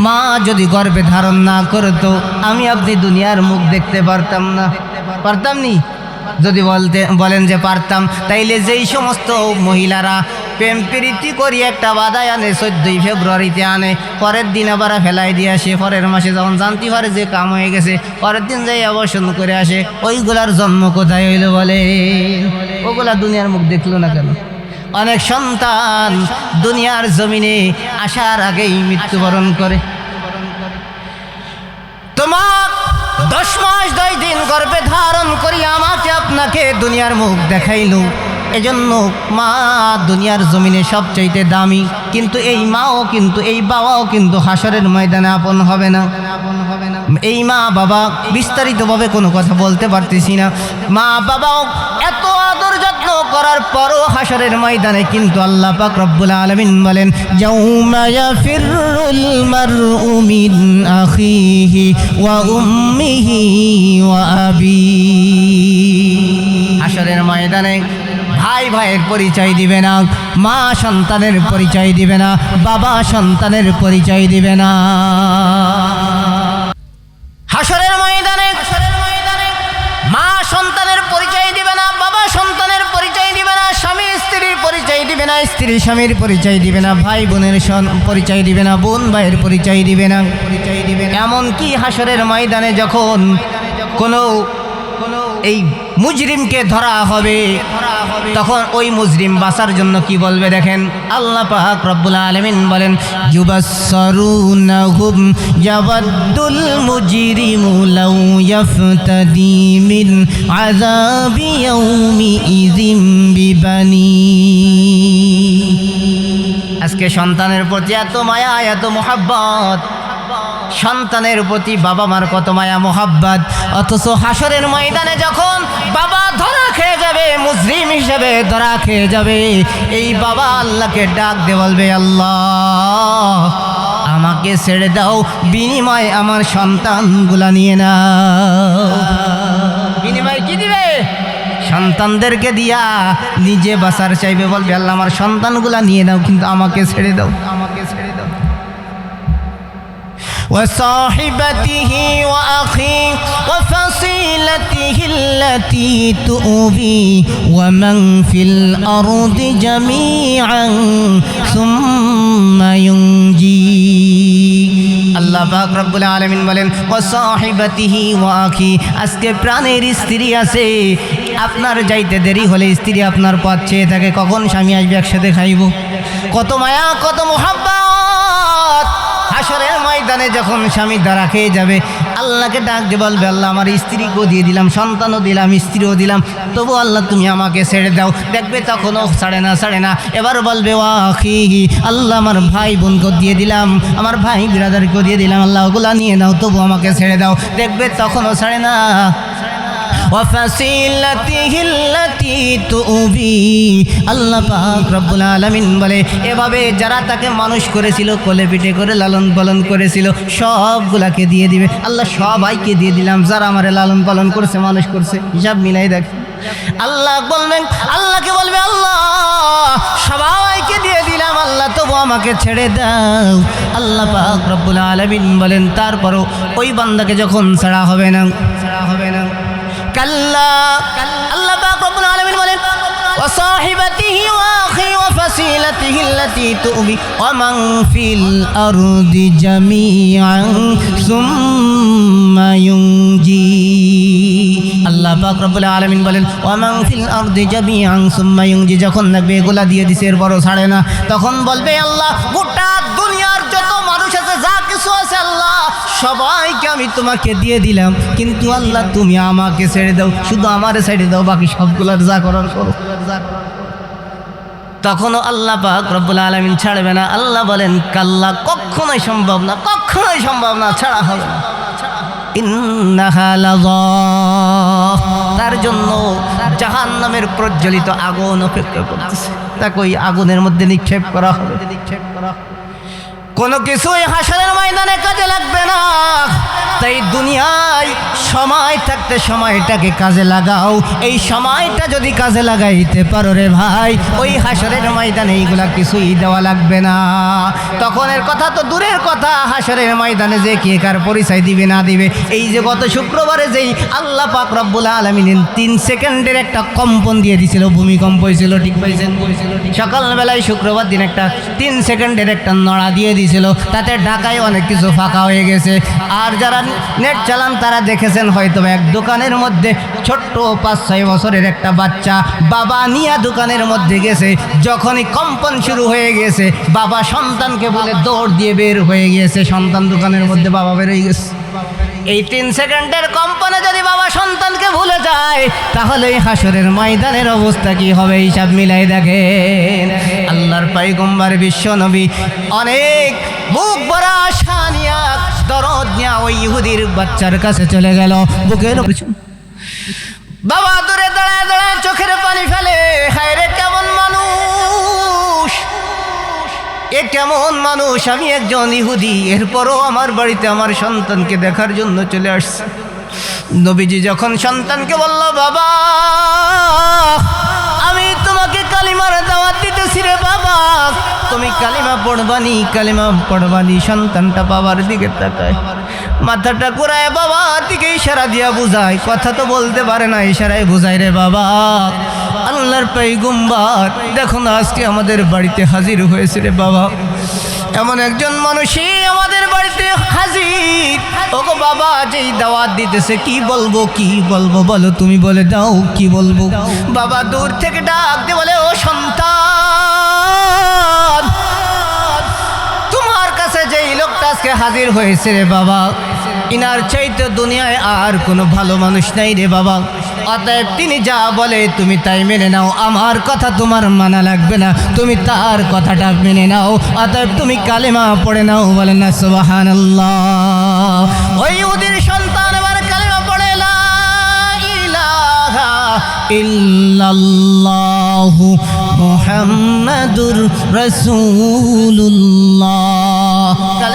মা যদি গর্ভে ধারণ না করতো আমি আপনি দুনিয়ার মুখ দেখতে পারতাম না, পারতাম নি? যদি বলেন যে পারতাম, তাইলে যেই সমস্ত মহিলারা প্রেম প্রীতি করি একটা বাধায় আনে, 14 ফেব্রুয়ারিতে আনে, পরের দিন আবার ফেলাই দিয়ে আসে, পরের মাসে যখন জানতে পারে যে কাম হয়ে গেছে পরের দিন যাই অবসান করে আসে, ওইগুলার জন্ম কোথায় হইল বলে? ওগুলা দুনিয়ার মুখ দেখলো না কেন? অনেক সন্তান দুনিয়ার জমিনে আসার আগেই মৃত্যুবরণ করে। তোমার 10 মাস 10 দিন গর্ভে ধারণ করি আমাকে আপনাকে দুনিয়ার মুখ দেখাইল। এজন্য মা দুনিয়ার জমিনে সবচাইতে দামি। কিন্তু এই মাও, কিন্তু এই বাবাও কিন্তু হাসরের ময়দানে আপন হবে না। এই মা বাবা বিস্তারিতভাবে কোনো কথা বলতে পারতেছি না। মা বাবাও এত আদর যত্ন করার পরও হাসরের ময়দানে কিন্তু আল্লাহ পাক রব্বুল আলামিন বলেন, ইয়াউমা ইয়াফিরুল মারউ মিন আখিহি ওয়া উম্মিহি ওয়া আবিহি। হাসরের ময়দানে ভাই ভাইয়ের পরিচয় দিবে না, মা সন্তানের পরিচয় দিবে না, বাবা সন্তানের পরিচয় দিবে না। হাসরের ময়দানে মা সন্তানের পরিচয় দিবে না, বাবা সন্তানের পরিচয় দিবে না, স্বামী স্ত্রীর পরিচয় দিবে না, স্ত্রী স্বামীর পরিচয় দিবে না, ভাই বোনের পরিচয় দিবে না, বোন ভাইয়ের পরিচয় দিবে না। এমনকি হাসরের ময়দানে যখন কোনো এই মুজরিমকে ধরা হবে তখন ওই মুজরিম বাঁচার জন্য কি বলবে দেখেন। আল্লাহ পাক রব্বুল আলামিন বলেন, ইউবাসসারুনাহুম ইয়াওয়াদ্দুল মুজরিমু লাউ ইয়াফতাদি মিন আযাবি ইয়াউমি ইযিম বিবানি। আজকে সন্তানের প্রতি এত মায়া, এত মোহাব্বত, সন্তানের প্রতি বাবা মার কত মায়া মোহাব্বত, অথচ হাসরের ময়দানে যখন বাবা ধরা খেয়ে যাবে, মুজরিম হিসেবে ধরা খেয়ে যাবে, এই বাবা আল্লাহকে ডাক দিয়ে বলবে, আল্লাহ আমাকে ছেড়ে দাও, বিনিময় আমার সন্তানগুলা নিয়ে নাও। বিনিময় কি দিবে? সন্তানদেরকে দিয়া নিজে বাঁচার চাইবে, বলবে আল্লাহ আমার সন্তানগুলা নিয়ে নাও, কিন্তু আমাকে ছেড়ে দাও, আমাকে ছেড়ে দাও। وصاحبته وأخيه وفصيلته التي تؤويه ومن في الأرض جميعا ثم ينجيه। আল্লাহ পাক রব্বুল আলামিন বলেন ওয়াসাহিবাতিহি ওয়া আখি, আজকে প্রাণের স্ত্রী আছে, আপনার যাইতে দেরি হলে স্ত্রী আপনার পথ চেয়ে থাকে কখন স্বামী আসবে, একসাথে খাইব। কত মায়া কত মোহাব্বত। হাসরের ময়দানে যখন স্বামী দ্বারা খেয়ে যাবে, আল্লাহকে ডাক দিয়ে বলবে আল্লাহ আমার স্ত্রীকেও দিয়ে দিলাম, সন্তানও দিলাম, স্ত্রীও দিলাম, তবু আল্লাহ তুমি আমাকে ছেড়ে দাও। দেখবে তখনও ছাড়ে না। এবার বলবে ওয়া আখি, আল্লাহ আমার ভাই বোনকেও দিয়ে দিলাম, আমার ভাই বিরাদারকেও দিয়ে দিলাম, আল্লাহ ওগুলা নিয়ে নাও, তবু আমাকে ছেড়ে দাও। দেখবে তখনও ছাড়ে না। আল্লাহ পাক রব্বুল আলামিন বলে এভাবে যারা তাকে মানুষ করেছিল, কোলে পিঠে করে লালন পালন করেছিল, সবগুলাকে দিয়ে দিবে আল্লাহ, সবাইকে দিয়ে দিলাম যারা আমারে লালন পালন করছে, মানুষ করছে। হিসাব মিলাই দেখ, আল্লাহ বলবেন, আল্লাহকে বলবে আল্লাহ সবাইকে দিয়ে দিলাম আল্লাহ, তবু আমাকে ছেড়ে দাও। আল্লাহ পাক রব্বুল আলামিন বলেন তারপরও ওই বান্দাকে যখন ছাড়া হবে না, কাল্লা, আল্লাহ পাক রব্বুল আলামিন বলেন وصاحبته وأخيه وفصيلته التي تؤوي ومن في الأرض جميعا ثم ينجيه। আল্লাহ পাক রব্বুল আলামিন বলেন ওয়ামান ফিল আরদি জামিআন সুম্মা ইউনজি, যখন দেখবে এগুলা দিয়ে দিছে এরপরও ছাড়ে না, তখন বলবে আল্লাহ গোটা দুনিয়ার যত মানুষ আছে, যা কিছু আছে আল্লাহ সবাইকে আমি তোমাকে দিয়ে দিলাম, কিন্তু আল্লাহ তুমি আমাকে ছেড়ে দাও, শুধু আমারে ছেড়ে দাও, বাকি সবগুলার যা করার করো। তখনও আল্লাহ পাক রব্বুল আলামিন ছাড়বে না। আল্লাহ বলেন কাল্লা, কখনোই সম্ভব না, কখনোই সম্ভব না, ছাড়া হবে না। ইন্নাহা লাযা, তার জন্য জাহান্নামের প্রজ্বলিত আগুন অপেক্ষা করতেছে, তাকে ওই আগুনের মধ্যে নিক্ষেপ করা হবে। কোনো কিছুই হাসরের ময়দানে কাজে লাগবে না। তাই দুনিয়ায় সময় থাকতে সময়টাকে কাজে লাগাও। এই সময়টা যদি কাজে লাগাইতে পারো রে ভাই, ওই হাসরের ময়দানে এইগুলা কিছুই দেওয়া লাগবে না। তখনের কথা তো দূরের কথা, হাসরের ময়দানে যে কে কার পরিচয় দিবে না দিবে। এই যে গত শুক্রবারে যেই আল্লাহ পাক রব্বুল আলামিন 3 সেকেন্ডের একটা কম্পন দিয়ে দিয়েছিল, ভূমিকম্প হয়েছিল, ঠিক পাইছেন? সকালবেলায় শুক্রবার দিন একটা 3 সেকেন্ডের একটা নড়া দিয়ে দিয়েছিল, তাতে ঢাকায় অনেক কিছু ফাঁকা হয়ে গেছে। আর যারা নেট চালান তারা দেখেছেন হয়তো, এক দোকানের মধ্যে ছোট্ট 5-6 বছরের একটা বাচ্চা বাবা নিয়ে দোকানের মধ্যে গেছে। যখনই কম্পন শুরু হয়ে গেছে, বাবা সন্তানকে বলে দৌড় দিয়ে বের হয়ে গিয়েছে, সন্তান দোকানের মধ্যে, বাবা বের হয়ে গেছে। এই 3 সেকেন্ডের কম্পনে যদি বাবা সন্তানকে ভুলে যায়, তাহলে এই হাসরের ময়দানের অবস্থা কি হবে হিসাব মিলাই দেখেন। আল্লাহর পয়গম্বর বিশ্ব নবী অনেক বুক ভরা আশা নিয়া, দরদ নিয়া ওই ইহুদির বাচ্চার কাছে চলে গেল। বুকের বাবা দূরে দাঁড়ায় দাঁড়ায় চোখের পানি ফেলে, হায় রে কেমন মানুষ, এ কেমন মানুষ, আমি একজন ইহুদি, এরপরও আমার বাড়িতে আমার সন্তানকে দেখার জন্য চলে আসছে। নবীজি যখন সন্তানকে বলল বাবা আমি তোমাকে কালিমার দাওয়াত দিতেছি রে বাবা, তুমি কালিমা পড়বানি। সন্তানটা বাবার দিকে তাকায়, মাথাটা ঘুরায় বাবার দিকে ইশারা দিয়া বুঝায়, কথা তো বলতে পারে না, ইশারায় বুঝায় রে বাবা। আল্লাহর পয়গম্বর দেখো না আজকে আমাদের বাড়িতে হাজির হয়েছে রে বাবা, এমন একজন মানুষই আমাদের বাড়িতে হাজির। ওগো বাবা যেই দাওয়াত দিতেছে, কি বলবো বলো, তুমি বলে দাও কি বলবো। বাবা দূর থেকে ডাক দিয়ে বলে ও সন্তান, তোমার কাছে যেই লোকটা আজকে হাজির হয়েছে রে বাবা, ইনার চাইতে দুনিয়ায় আর কোনো ভালো মানুষ নাই রে বাবা। অতএব তিনি যা বলে তুমি তাই মেনে নাও, আমার কথা তোমার মানা লাগবে না, তুমি তার কথাটা মেনে নাও। অতএব তুমি কালেমা পড়ে নাও, বলেন না সুবহানাল্লাহ। ওই ইহুদির সন্তান এবার কালেমা পড়ে লা ইলাহা ইল্লাল্লাহু মুহাম্মাদুর রাসূলুল্লাহ।